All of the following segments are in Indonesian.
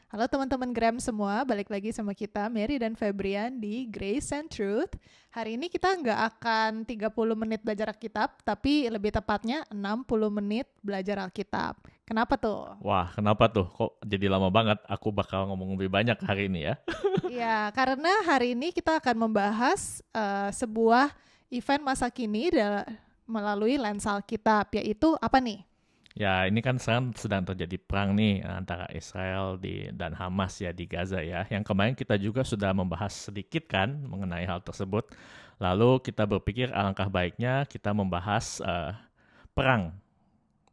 Halo teman-teman Gram semua, balik lagi sama kita Mary dan Febrian di Grace and Truth. Hari ini kita nggak akan 30 menit belajar Alkitab, tapi lebih tepatnya 60 menit belajar Alkitab. Kenapa tuh? Wah, kenapa tuh? Kok jadi lama banget? Aku bakal ngomong lebih banyak hari ini ya. Ya, karena hari ini kita akan membahas sebuah event masa kini melalui lensa Alkitab, yaitu apa nih? Ya, ini kan sekarang sedang terjadi perang nih antara Israel dan Hamas ya di Gaza ya. Yang kemarin kita juga sudah membahas sedikit kan mengenai hal tersebut. Lalu kita berpikir alangkah baiknya kita membahas perang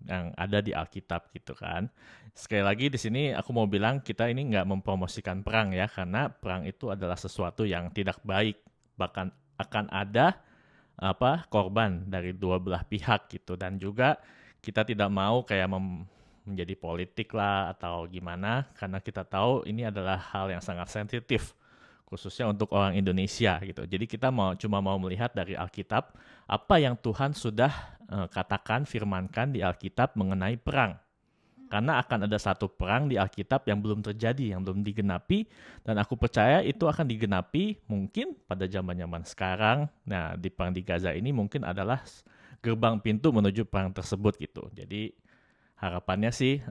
yang ada di Alkitab gitu kan. Sekali lagi di sini aku mau bilang kita ini nggak mempromosikan perang ya, karena perang itu adalah sesuatu yang tidak baik. Bahkan akan ada korban dari dua belah pihak gitu, dan juga kita tidak mau kayak menjadi politik lah atau gimana, karena kita tahu ini adalah hal yang sangat sensitif khususnya untuk orang Indonesia gitu. Jadi kita cuma mau melihat dari Alkitab apa yang Tuhan sudah katakan, firmankan di Alkitab mengenai perang. Karena akan ada satu perang di Alkitab yang belum terjadi, yang belum digenapi, dan aku percaya itu akan digenapi mungkin pada zaman-zaman sekarang. Nah, di perang di Gaza ini mungkin adalah gerbang pintu menuju perang tersebut gitu. Jadi harapannya sih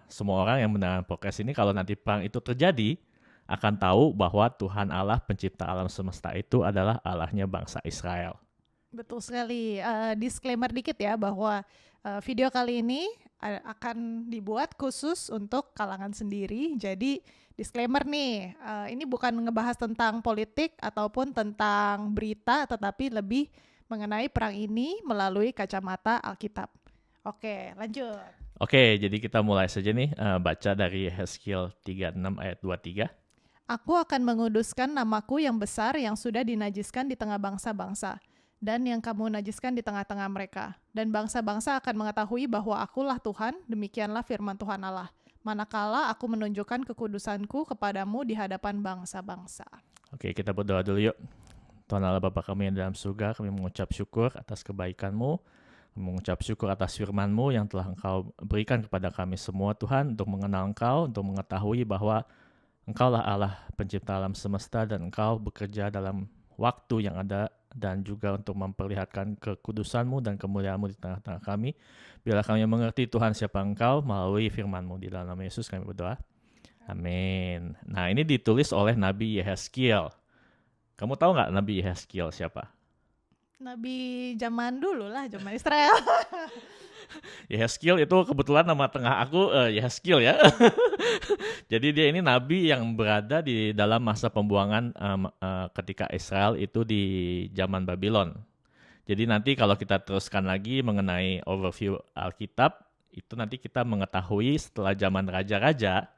semua orang yang mendengarkan podcast ini kalau nanti perang itu terjadi akan tahu bahwa Tuhan Allah pencipta alam semesta itu adalah Allahnya bangsa Israel. Betul sekali. Disclaimer dikit ya bahwa video kali ini akan dibuat khusus untuk kalangan sendiri. Jadi disclaimer nih, ini bukan ngebahas tentang politik ataupun tentang berita, tetapi lebih mengenai perang ini melalui kacamata Alkitab. Oke, lanjut. Oke, jadi kita mulai saja nih baca dari Yehezkiel 36 ayat 23. Aku akan menguduskan namaku yang besar yang sudah dinajiskan di tengah bangsa-bangsa, dan yang kamu najiskan di tengah-tengah mereka. Dan bangsa-bangsa akan mengetahui bahwa akulah Tuhan, demikianlah firman Tuhan Allah. Manakala aku menunjukkan kekudusanku kepadamu di hadapan bangsa-bangsa. Oke, kita berdoa dulu yuk. Tuhan Allah Bapa kami yang dalam surga, kami mengucap syukur atas kebaikan-Mu, mengucap syukur atas firman-Mu yang telah Engkau berikan kepada kami semua Tuhan, untuk mengenal Engkau, untuk mengetahui bahwa Engkaulah Allah pencipta alam semesta, dan Engkau bekerja dalam waktu yang ada, dan juga untuk memperlihatkan kekudusan-Mu dan kemuliaan-Mu di tengah-tengah kami. Biarlah kami mengerti Tuhan siapa Engkau melalui firman-Mu. Di dalam nama Yesus kami berdoa. Amin. Nah, ini ditulis oleh Nabi Yehezkiel. Kamu tahu nggak Nabi Yehezkiel siapa? Nabi zaman dulu lah, zaman Israel. Yehezkiel itu kebetulan nama tengah aku Yehezkiel ya. Jadi dia ini nabi yang berada di dalam masa pembuangan ketika Israel itu di zaman Babylon. Jadi nanti kalau kita teruskan lagi mengenai overview Alkitab, itu nanti kita mengetahui setelah zaman raja-raja,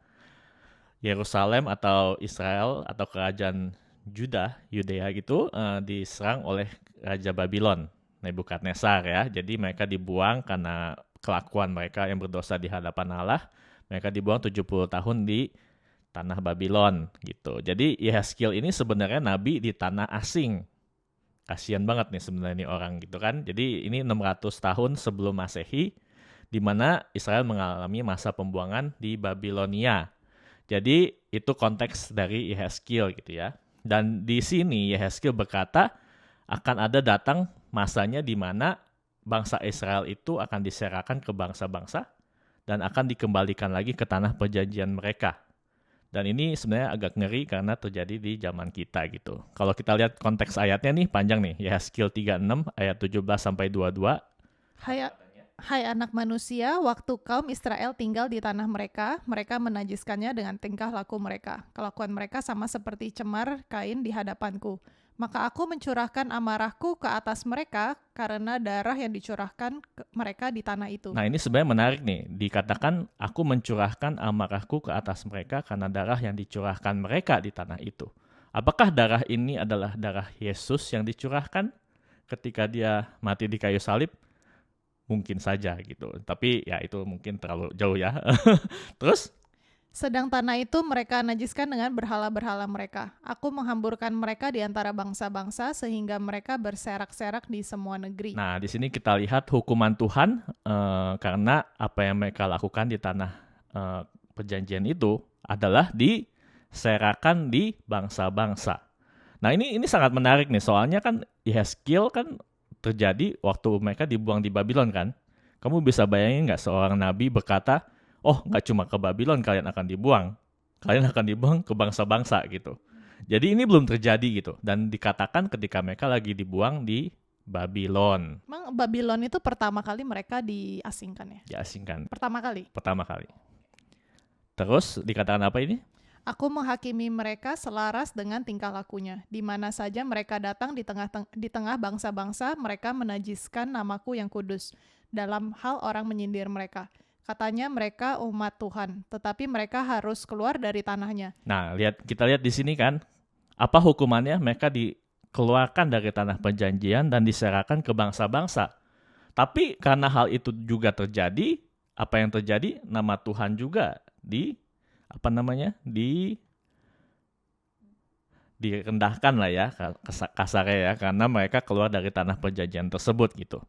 Yerusalem atau Israel atau kerajaan Yudea gitu diserang oleh Raja Babylon, Nebukadnezar ya. Jadi mereka dibuang karena kelakuan mereka yang berdosa di hadapan Allah. Mereka dibuang 70 tahun di tanah Babylon gitu. Jadi Yehezkiel ini sebenarnya nabi di tanah asing. Kasian banget nih sebenarnya ini orang gitu kan. Jadi ini 600 tahun sebelum Masehi, di mana Israel mengalami masa pembuangan di Babilonia. Jadi itu konteks dari Yehezkiel gitu ya. Dan di sini Yehezkiel berkata akan ada datang masanya di mana bangsa Israel itu akan diserahkan ke bangsa-bangsa dan akan dikembalikan lagi ke tanah perjanjian mereka. Dan ini sebenarnya agak ngeri karena terjadi di zaman kita gitu. Kalau kita lihat konteks ayatnya nih panjang nih, Yehezkiel 36 ayat 17 sampai 22. Hai, hai anak manusia, waktu kaum Israel tinggal di tanah mereka, mereka menajiskannya dengan tingkah laku mereka. Kelakuan mereka sama seperti cemar kain di hadapanku. Maka aku mencurahkan amarahku ke atas mereka karena darah yang dicurahkan mereka di tanah itu. Nah ini sebenarnya menarik nih, dikatakan aku mencurahkan amarahku ke atas mereka karena darah yang dicurahkan mereka di tanah itu. Apakah darah ini adalah darah Yesus yang dicurahkan ketika dia mati di kayu salib? Mungkin saja gitu, tapi ya itu mungkin terlalu jauh ya. Terus? Sedang tanah itu mereka najiskan dengan berhala-berhala mereka. Aku menghamburkan mereka di antara bangsa-bangsa sehingga mereka berserak-serak di semua negeri. Nah, di sini kita lihat hukuman Tuhan karena apa yang mereka lakukan di tanah perjanjian itu adalah diserahkan di bangsa-bangsa. Nah ini sangat menarik nih, soalnya kan Yehezkiel kan terjadi waktu mereka dibuang di Babylon kan. Kamu bisa bayangin nggak seorang nabi berkata, oh nggak cuma ke Babylon kalian akan dibuang ke bangsa-bangsa gitu. Jadi ini belum terjadi gitu, dan dikatakan ketika mereka lagi dibuang di Babylon. Emang Babylon itu pertama kali mereka diasingkan ya? Diasingkan. Pertama kali. Terus dikatakan apa ini? Aku menghakimi mereka selaras dengan tingkah lakunya. Di mana saja mereka datang di tengah bangsa-bangsa, mereka menajiskan namaku yang kudus. Dalam hal orang menyindir mereka. Katanya mereka umat Tuhan, tetapi mereka harus keluar dari tanahnya. Nah, kita lihat di sini kan, apa hukumannya? Mereka dikeluarkan dari tanah perjanjian dan diserahkan ke bangsa-bangsa. Tapi karena hal itu juga terjadi, apa yang terjadi? Nama Tuhan juga direndahkan lah ya, kasarnya ya, karena mereka keluar dari tanah perjanjian tersebut gitu.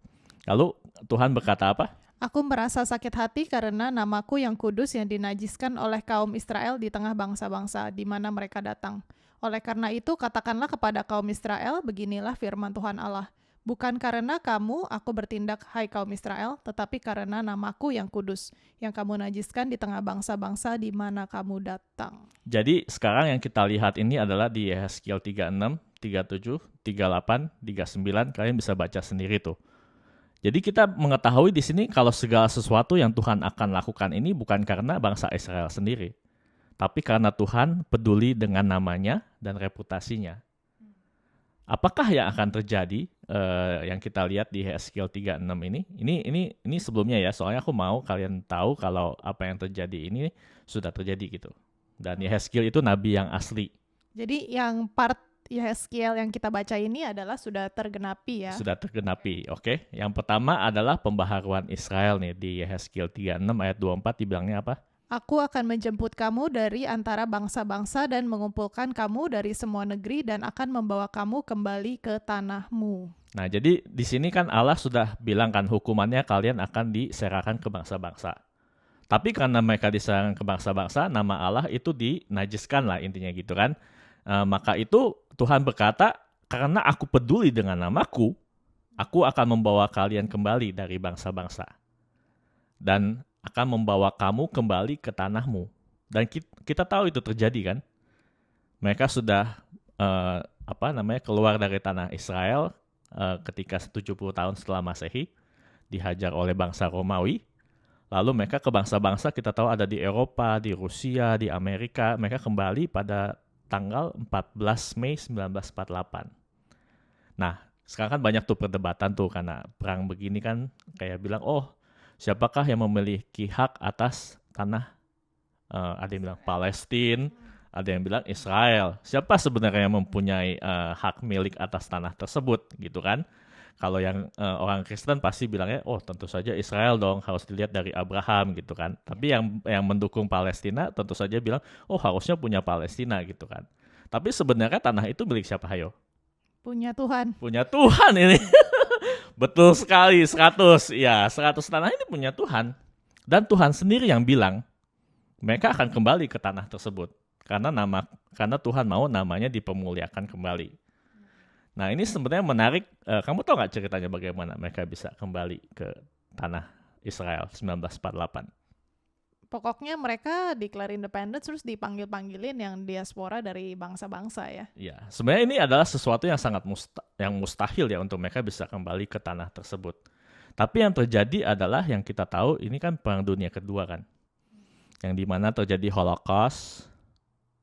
Lalu Tuhan berkata apa? Aku merasa sakit hati karena namaku yang kudus yang dinajiskan oleh kaum Israel di tengah bangsa-bangsa di mana mereka datang. Oleh karena itu katakanlah kepada kaum Israel, beginilah firman Tuhan Allah. Bukan karena kamu aku bertindak, hai kaum Israel, tetapi karena namaku yang kudus, yang kamu najiskan di tengah bangsa-bangsa di mana kamu datang. Jadi sekarang yang kita lihat ini adalah di Yehezkiel 36, 37, 38, 39, kalian bisa baca sendiri tuh. Jadi kita mengetahui di sini kalau segala sesuatu yang Tuhan akan lakukan ini bukan karena bangsa Israel sendiri, tapi karena Tuhan peduli dengan namanya dan reputasinya. Apakah yang akan terjadi yang kita lihat di Yehezkiel 36 ini? Ini sebelumnya ya, soalnya aku mau kalian tahu kalau apa yang terjadi ini sudah terjadi gitu. Dan Yehezkiel itu nabi yang asli. Jadi yang part Yehezkiel yang kita baca ini adalah sudah tergenapi ya. Sudah tergenapi, oke. Yang pertama adalah pembaharuan Israel nih di Yehezkiel 36 ayat 24 dibilangnya apa? Aku akan menjemput kamu dari antara bangsa-bangsa dan mengumpulkan kamu dari semua negeri dan akan membawa kamu kembali ke tanahmu. Nah, jadi di sini kan Allah sudah bilang kan hukumannya kalian akan diserahkan ke bangsa-bangsa. Tapi karena mereka diserahkan ke bangsa-bangsa, nama Allah itu dinajiskan lah intinya gitu kan. Maka itu Tuhan berkata, karena aku peduli dengan namaku, aku akan membawa kalian kembali dari bangsa-bangsa. Dan akan membawa kamu kembali ke tanahmu. Dan kita tahu itu terjadi kan. Mereka sudah keluar dari tanah Israel ketika 70 tahun setelah Masehi, dihajar oleh bangsa Romawi. Lalu mereka ke bangsa-bangsa kita tahu ada di Eropa, di Rusia, di Amerika. Mereka kembali pada tanggal 14 Mei 1948. Nah, sekarang kan banyak tuh perdebatan tuh karena perang begini kan kayak bilang, oh siapakah yang memiliki hak atas tanah? Ada yang bilang Palestina, ada yang bilang Israel. Siapa sebenarnya yang mempunyai hak milik atas tanah tersebut gitu kan? Kalau yang orang Kristen pasti bilangnya, oh tentu saja Israel dong, harus dilihat dari Abraham gitu kan. Tapi yang mendukung Palestina tentu saja bilang, oh harusnya punya Palestina gitu kan. Tapi sebenarnya tanah itu milik siapa, hayo? Punya Tuhan. Punya Tuhan ini. Betul sekali, 100. Ya, 100 tanah ini punya Tuhan. Dan Tuhan sendiri yang bilang, mereka akan kembali ke tanah tersebut. Karena Tuhan mau namanya dipermuliakan kembali. Nah ini sebenarnya menarik, kamu tahu nggak ceritanya bagaimana mereka bisa kembali ke tanah Israel 1948? Pokoknya mereka declare independence terus dipanggil-panggilin yang diaspora dari bangsa-bangsa ya. Iya, sebenarnya ini adalah sesuatu yang sangat mustahil ya untuk mereka bisa kembali ke tanah tersebut. Tapi yang terjadi adalah yang kita tahu ini kan Perang Dunia Kedua kan. Yang dimana terjadi Holocaust,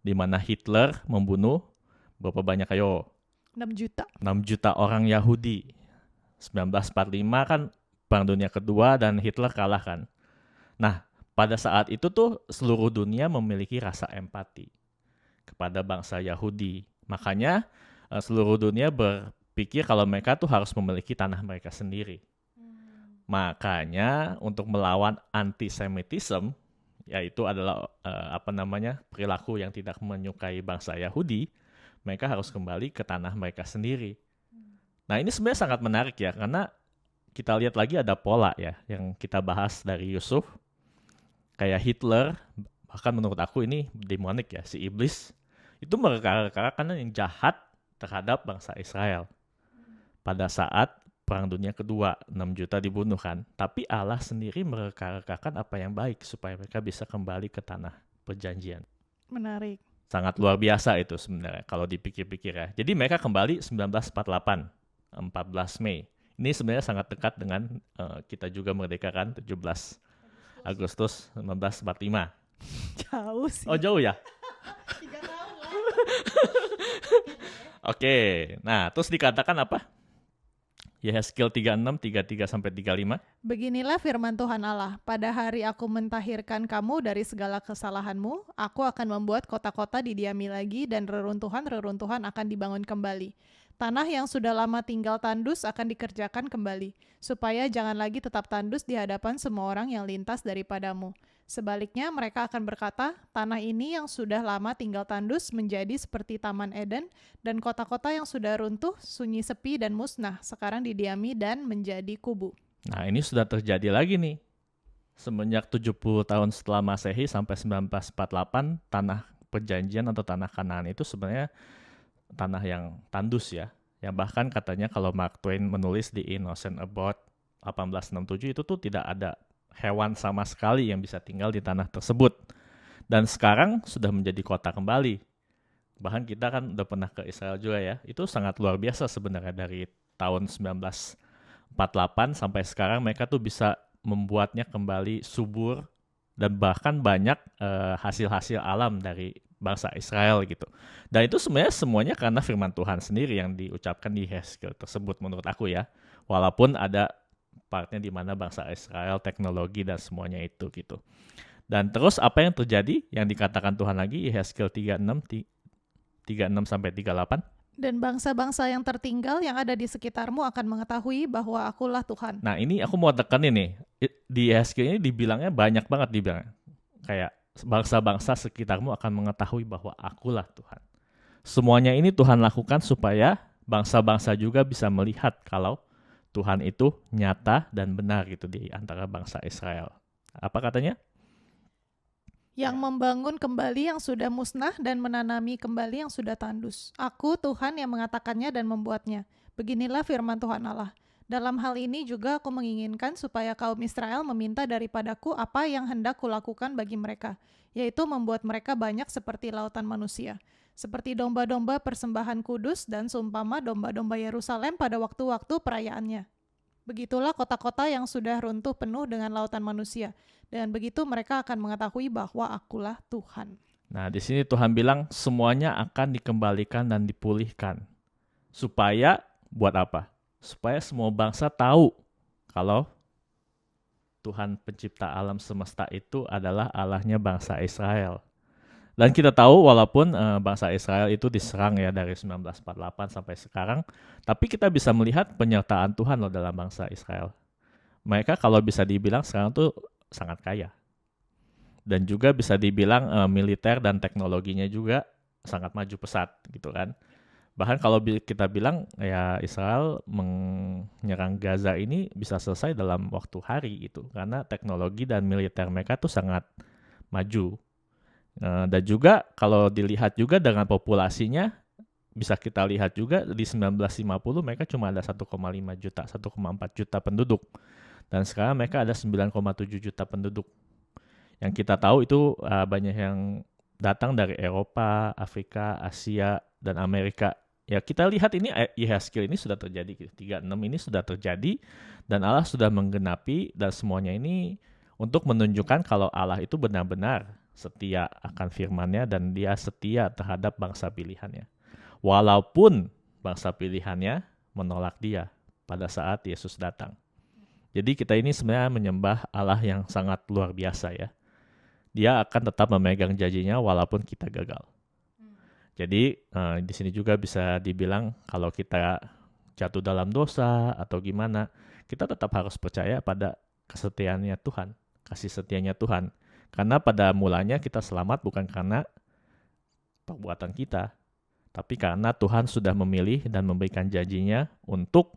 dimana Hitler membunuh berapa banyak 6 juta. 6 juta orang Yahudi. 1945 kan Perang Dunia Kedua dan Hitler kalah kan. Nah, pada saat itu tuh seluruh dunia memiliki rasa empati kepada bangsa Yahudi. Makanya seluruh dunia berpikir kalau mereka tuh harus memiliki tanah mereka sendiri. Makanya untuk melawan antisemitisme, yaitu adalah perilaku yang tidak menyukai bangsa Yahudi, mereka harus kembali ke tanah mereka sendiri. Nah ini sebenarnya sangat menarik ya, karena kita lihat lagi ada pola ya, yang kita bahas dari Yusuf. Kayak Hitler bahkan menurut aku ini demonik ya, si iblis itu mereka-rekakan yang jahat terhadap bangsa Israel. Pada saat Perang Dunia Kedua, 6 juta dibunuh kan. Tapi Allah sendiri mereka-rekakan apa yang baik supaya mereka bisa kembali ke tanah perjanjian. Menarik. Sangat luar biasa itu sebenarnya kalau dipikir-pikir ya. Jadi mereka kembali 1948, 14 Mei. Ini sebenarnya sangat dekat dengan kita juga merdeka kan, 17 Agustus 1945. Jauh sih. Oh jauh ya? 3 tahun lah. Oke, nah terus dikatakan apa? Yehezkiel 36, 33 sampai 35. Beginilah firman Tuhan Allah, pada hari aku mentahirkan kamu dari segala kesalahanmu, aku akan membuat kota-kota didiami lagi dan reruntuhan-reruntuhan akan dibangun kembali. Tanah yang sudah lama tinggal tandus akan dikerjakan kembali, supaya jangan lagi tetap tandus di hadapan semua orang yang lintas daripadamu. Sebaliknya mereka akan berkata, tanah ini yang sudah lama tinggal tandus menjadi seperti Taman Eden, dan kota-kota yang sudah runtuh, sunyi sepi dan musnah, sekarang didiami dan menjadi kubu. Nah ini sudah terjadi lagi nih. Semenjak 70 tahun setelah Masehi sampai 1948, tanah perjanjian atau tanah Kanaan itu sebenarnya tanah yang tandus ya. Yang bahkan katanya kalau Mark Twain menulis di Innocent Abroad 1867 itu tuh tidak ada hewan sama sekali yang bisa tinggal di tanah tersebut. Dan sekarang sudah menjadi kota kembali. Bahkan kita kan udah pernah ke Israel juga ya. Itu sangat luar biasa sebenarnya dari tahun 1948 sampai sekarang mereka tuh bisa membuatnya kembali subur dan bahkan banyak hasil-hasil alam dari bangsa Israel gitu. Dan itu sebenarnya semuanya karena firman Tuhan sendiri yang diucapkan di Yehezkiel tersebut menurut aku ya. Walaupun ada partnya di mana bangsa Israel, teknologi dan semuanya itu gitu. Dan terus apa yang terjadi yang dikatakan Tuhan lagi Yehezkiel 36 sampai 38. Dan bangsa-bangsa yang tertinggal yang ada di sekitarmu akan mengetahui bahwa akulah Tuhan. Nah ini aku mau tekanin nih, di Yehezkiel ini dibilangnya banyak banget dibilang. Kayak bangsa-bangsa sekitarmu akan mengetahui bahwa akulah Tuhan. Semuanya ini Tuhan lakukan supaya bangsa-bangsa juga bisa melihat kalau Tuhan itu nyata dan benar gitu di antara bangsa Israel. Apa katanya? Yang membangun kembali yang sudah musnah dan menanami kembali yang sudah tandus. Aku Tuhan yang mengatakannya dan membuatnya. Beginilah firman Tuhan Allah. Dalam hal ini juga aku menginginkan supaya kaum Israel meminta daripadaku apa yang hendak kulakukan bagi mereka, yaitu membuat mereka banyak seperti lautan manusia, seperti domba-domba persembahan kudus dan seumpama domba-domba Yerusalem pada waktu-waktu perayaannya. Begitulah kota-kota yang sudah runtuh penuh dengan lautan manusia. Dan begitu mereka akan mengetahui bahwa akulah Tuhan. Nah, di sini Tuhan bilang semuanya akan dikembalikan dan dipulihkan. Supaya buat apa? Supaya semua bangsa tahu kalau Tuhan pencipta alam semesta itu adalah Allahnya bangsa Israel. Dan kita tahu walaupun bangsa Israel itu diserang ya dari 1948 sampai sekarang, tapi kita bisa melihat penyertaan Tuhan loh dalam bangsa Israel. Mereka kalau bisa dibilang sekarang tuh sangat kaya. Dan juga bisa dibilang militer dan teknologinya juga sangat maju pesat gitu kan. Bahkan kalau kita bilang ya Israel menyerang Gaza ini bisa selesai dalam waktu hari gitu. Karena teknologi dan militer mereka tuh sangat maju. Dan juga kalau dilihat juga dengan populasinya bisa kita lihat juga di 1950 mereka cuma ada 1,5 juta, 1,4 juta penduduk. Dan sekarang mereka ada 9,7 juta penduduk. Yang kita tahu itu banyak yang datang dari Eropa, Afrika, Asia, dan Amerika. Ya kita lihat ini Yehezkiel ini sudah terjadi, 36 ini sudah terjadi, dan Allah sudah menggenapi, dan semuanya ini untuk menunjukkan kalau Allah itu benar-benar setia akan firman-Nya dan dia setia terhadap bangsa pilihannya. Walaupun bangsa pilihannya menolak dia pada saat Yesus datang. Jadi kita ini sebenarnya menyembah Allah yang sangat luar biasa ya. Dia akan tetap memegang janjinya walaupun kita gagal. Jadi di sini juga bisa dibilang kalau kita jatuh dalam dosa atau gimana, kita tetap harus percaya pada kesetiaannya Tuhan, kasih setianya Tuhan. Karena pada mulanya kita selamat bukan karena perbuatan kita, tapi karena Tuhan sudah memilih dan memberikan janjinya untuk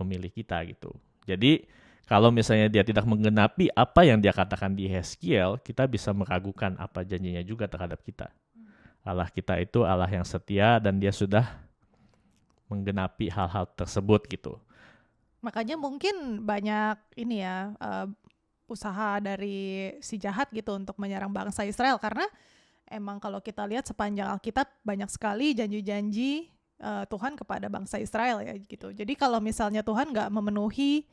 memilih kita gitu. Jadi Kalau misalnya dia tidak menggenapi apa yang dia katakan di Yeskiel, kita bisa meragukan apa janjinya juga terhadap kita. Allah kita itu Allah yang setia dan dia sudah menggenapi hal-hal tersebut gitu. Makanya mungkin banyak ini ya usaha dari si jahat gitu untuk menyerang bangsa Israel, karena emang kalau kita lihat sepanjang Alkitab banyak sekali janji-janji Tuhan kepada bangsa Israel ya gitu. Jadi kalau misalnya Tuhan nggak memenuhi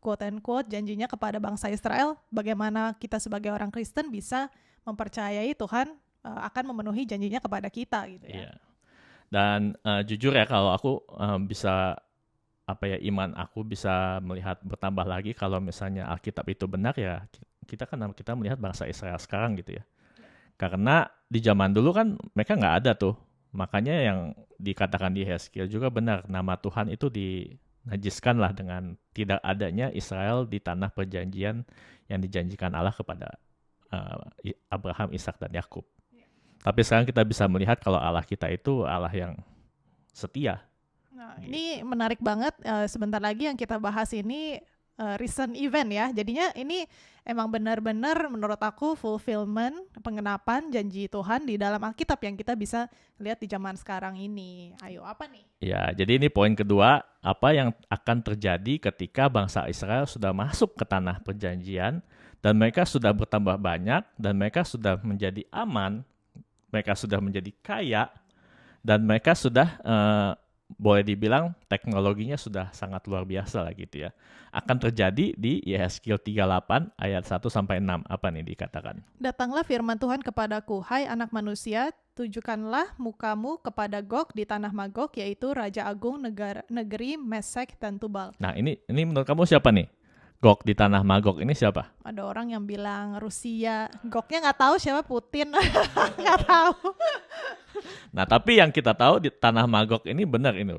quote and quote janjinya kepada bangsa Israel, bagaimana kita sebagai orang Kristen bisa mempercayai Tuhan akan memenuhi janjinya kepada kita gitu ya. Iya. Dan jujur ya, kalau aku bisa iman aku bisa melihat bertambah lagi kalau misalnya Alkitab itu benar ya, kita melihat bangsa Israel sekarang gitu ya. Karena di zaman dulu kan mereka nggak ada tuh. Makanya yang dikatakan di Yeskiel juga benar, nama Tuhan itu dinajiskan lah dengan tidak adanya Israel di tanah perjanjian yang dijanjikan Allah kepada Abraham, Ishak, dan Yakub. Tapi sekarang kita bisa melihat kalau Allah kita itu Allah yang setia. Nah, ini menarik banget. Sebentar lagi yang kita bahas ini recent event ya. Jadinya ini emang benar-benar menurut aku fulfillment, pengenapan janji Tuhan di dalam Alkitab yang kita bisa lihat di zaman sekarang ini. Ayo, apa nih? Ya, jadi ini poin kedua, apa yang akan terjadi ketika bangsa Israel sudah masuk ke tanah perjanjian dan mereka sudah bertambah banyak dan mereka sudah menjadi aman, mereka sudah menjadi kaya, dan mereka sudah boleh dibilang teknologinya sudah sangat luar biasa lah gitu ya. Akan terjadi di Yeskiel 38 ayat 1 sampai 6. Apa nih dikatakan? Datanglah firman Tuhan kepadaku, hai anak manusia, tujukanlah mukamu kepada Gog di tanah Magog, yaitu Raja Agung negeri Mesek dan Tubal. Nah, ini menurut kamu siapa nih? Gog di tanah Magog ini siapa? Ada orang yang bilang Rusia, Gognya nggak tahu siapa, Putin, nggak tahu. Nah, tapi yang kita tahu di tanah Magog ini benar ini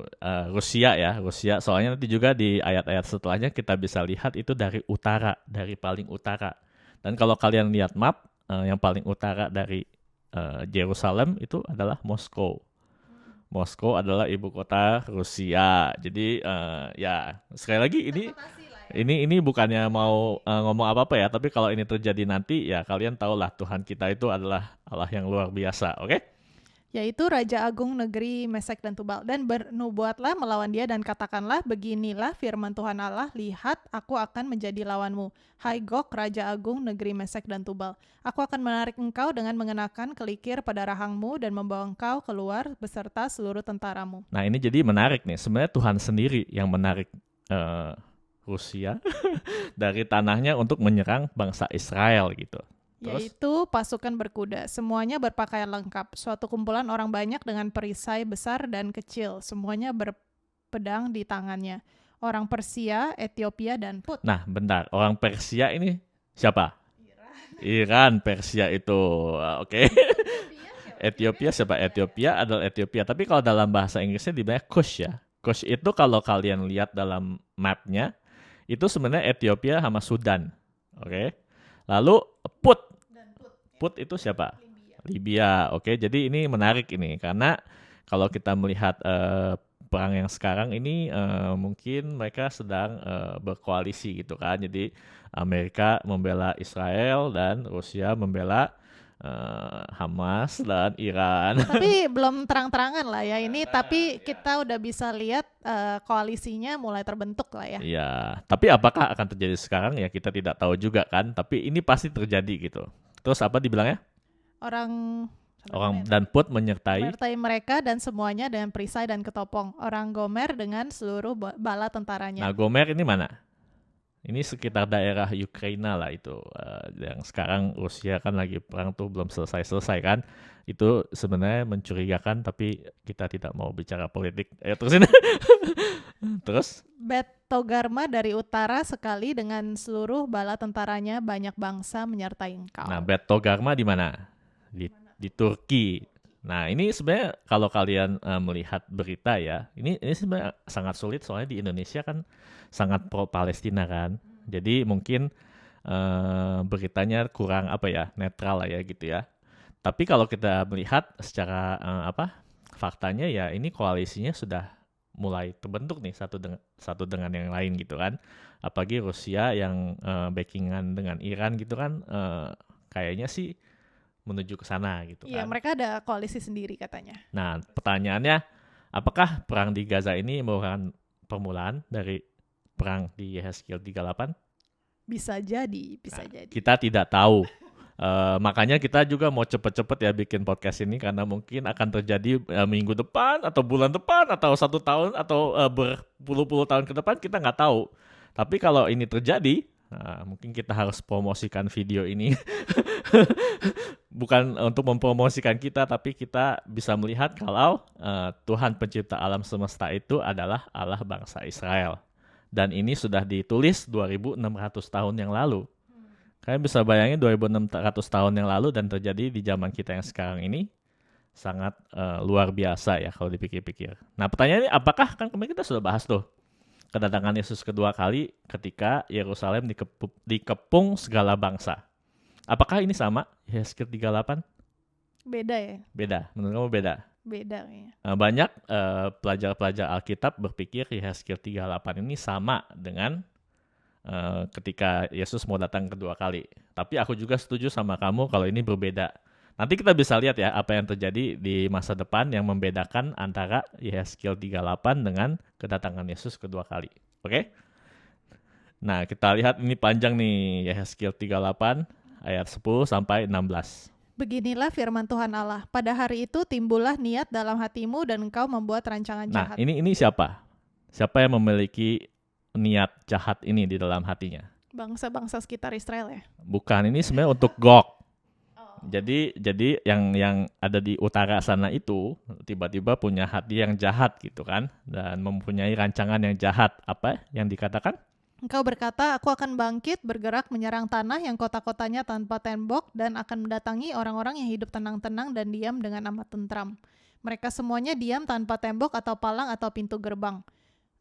Rusia ya, Rusia. Soalnya nanti juga di ayat-ayat setelahnya kita bisa lihat itu dari utara, dari paling utara. Dan kalau kalian lihat map, yang paling utara dari Yerusalem itu adalah Moskow. Moskow adalah ibu kota Rusia. Jadi ya sekali lagi ini bukannya mau ngomong apa-apa ya, tapi kalau ini terjadi nanti ya kalian tahulah Tuhan kita itu adalah Allah yang luar biasa, oke? Yaitu Raja Agung negeri Mesek dan Tubal. Dan bernubuatlah melawan dia dan katakanlah, beginilah firman Tuhan Allah, lihat aku akan menjadi lawanmu. Hai Gog, Raja Agung negeri Mesek dan Tubal. Aku akan menarik engkau dengan mengenakan kelikir pada rahangmu dan membawa engkau keluar beserta seluruh tentaramu. Nah ini jadi menarik nih, sebenarnya Tuhan sendiri yang menarik Rusia dari tanahnya untuk menyerang bangsa Israel gitu. Terus? Yaitu pasukan berkuda, semuanya berpakaian lengkap, suatu kumpulan orang banyak dengan perisai besar dan kecil, semuanya berpedang di tangannya. Orang Persia, Ethiopia, dan Put. Nah bentar, orang Persia ini siapa? Iran, Persia itu, oke. Ethiopia siapa? Ethiopia adalah Ethiopia, tapi kalau dalam bahasa Inggrisnya dibilangnya Kush ya. Kush itu kalau kalian lihat dalam mapnya, itu sebenarnya Ethiopia sama Sudan, oke. Lalu Put itu siapa? Libya. Oke, jadi ini menarik ini karena kalau kita melihat perang yang sekarang ini mungkin mereka sedang berkoalisi gitu kan. Jadi Amerika membela Israel dan Rusia membela Hamas dan Iran. Tapi belum terang-terangan lah ya ini, tapi kita udah bisa lihat koalisinya mulai terbentuk lah ya. Iya, tapi apakah akan terjadi sekarang ya kita tidak tahu juga kan, tapi ini pasti terjadi gitu. Terus apa dibilangnya? Orang Dan Put menyertai mereka dan semuanya dengan perisai dan ketopong. Orang Gomer dengan seluruh bala tentaranya. Nah, Gomer ini mana? Ini sekitar daerah Ukraina lah itu. Yang sekarang Rusia kan lagi perang tuh belum selesai kan. Itu sebenarnya mencurigakan, tapi kita tidak mau bicara politik. Ayo terusin. Terus? Bet Togarma dari utara sekali dengan seluruh bala tentaranya, banyak bangsa menyertai engkau. Nah, Bet Togarma di mana? Di Turki. Nah, ini sebenarnya kalau kalian melihat berita ya, ini sebenarnya sangat sulit soalnya di Indonesia kan sangat pro Palestina kan. Jadi mungkin beritanya kurang netral lah ya gitu ya. Tapi kalau kita melihat secara faktanya ya ini koalisinya sudah mulai terbentuk nih satu dengan yang lain gitu kan. Apalagi Rusia yang backingan dengan Iran gitu kan, kayaknya sih menuju ke sana gitu Iya, kan. mereka ada koalisi sendiri katanya. Nah, pertanyaannya, apakah perang di Gaza ini merupakan permulaan dari perang di Yehezkiel 38? Bisa jadi, bisa Nah, jadi. kita tidak tahu. Makanya kita juga mau cepet-cepet ya bikin podcast ini karena mungkin akan terjadi minggu depan atau bulan depan atau 1 tahun atau berpuluh-puluh tahun ke depan, kita nggak tahu. Tapi kalau ini terjadi, mungkin kita harus promosikan video ini. Bukan untuk mempromosikan kita, tapi kita bisa melihat kalau Tuhan pencipta alam semesta itu adalah Allah bangsa Israel. Dan ini sudah ditulis 2600 tahun yang lalu. Kalian bisa bayangin 2600 tahun yang lalu dan terjadi di zaman kita yang sekarang ini sangat luar biasa ya kalau dipikir-pikir. Nah, pertanyaannya, apakah kan kemarin kita sudah bahas tuh kedatangan Yesus kedua kali ketika Yerusalem dikepung segala bangsa. Apakah ini sama Yehezkiel 38? Beda ya? Beda. Menurut kamu beda? Beda kayaknya. Banyak pelajar-pelajar Alkitab berpikir Yehezkiel 38 ini sama dengan ketika Yesus mau datang kedua kali. Tapi aku juga setuju sama kamu kalau ini berbeda. Nanti kita bisa lihat ya apa yang terjadi di masa depan yang membedakan antara Yehezkiel 38 dengan kedatangan Yesus kedua kali. Oke? Nah, kita lihat ini panjang nih, Yehezkiel 38 ayat 10 sampai 16. Beginilah firman Tuhan Allah. Pada hari itu timbullah niat dalam hatimu dan engkau membuat rancangan Nah, jahat. ini siapa? Siapa yang memiliki niat jahat ini di dalam hatinya? Bangsa-bangsa sekitar Israel ya? Bukan, ini sebenarnya untuk Gog. Jadi yang ada di utara sana itu tiba-tiba punya hati yang jahat gitu kan, dan mempunyai rancangan yang jahat. Apa yang dikatakan? Engkau berkata, aku akan bangkit, bergerak menyerang tanah yang kota-kotanya tanpa tembok dan akan mendatangi orang-orang yang hidup tenang-tenang dan diam dengan amat tentram. Mereka semuanya diam tanpa tembok atau palang atau pintu gerbang.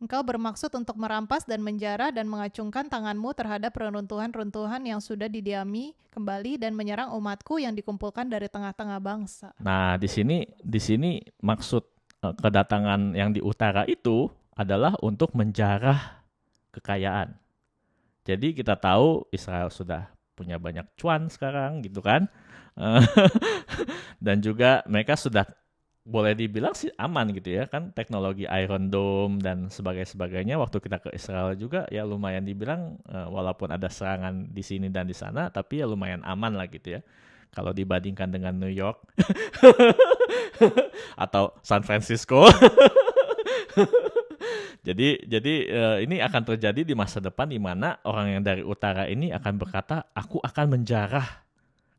Engkau bermaksud untuk merampas dan menjara dan mengacungkan tanganmu terhadap reruntuhan-runtuhan yang sudah didiami kembali dan menyerang umatku yang dikumpulkan dari tengah-tengah bangsa. Nah, di sini maksud kedatangan yang di utara itu adalah untuk menjarah kekayaan. Jadi kita tahu Israel sudah punya banyak cuan sekarang gitu kan. Dan juga mereka sudah boleh dibilang sih aman gitu ya kan, teknologi Iron Dome dan sebagainya. Waktu kita ke Israel juga ya lumayan dibilang walaupun ada serangan di sini dan di sana, tapi ya lumayan aman lah gitu ya kalau dibandingkan dengan New York atau San Francisco. Jadi ini akan terjadi di masa depan di mana orang yang dari utara ini akan berkata, aku akan menjarah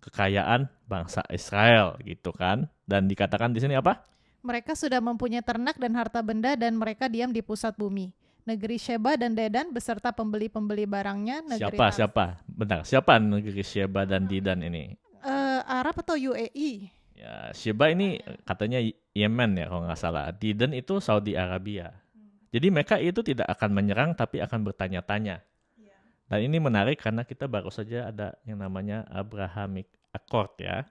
kekayaan bangsa Israel gitu kan. Dan dikatakan di sini apa? Mereka sudah mempunyai ternak dan harta benda dan mereka diam di pusat bumi. Negeri Sheba dan Dedan beserta pembeli-pembeli barangnya. Siapa? Bentar, siapa negeri Sheba dan Dedan ini? Arab atau UAE? Ya, Sheba ini katanya Yemen ya kalau nggak salah. Dedan itu Saudi Arabia. Jadi mereka itu tidak akan menyerang tapi akan bertanya-tanya. Dan ini menarik karena kita baru saja ada yang namanya Abrahamic Accord ya.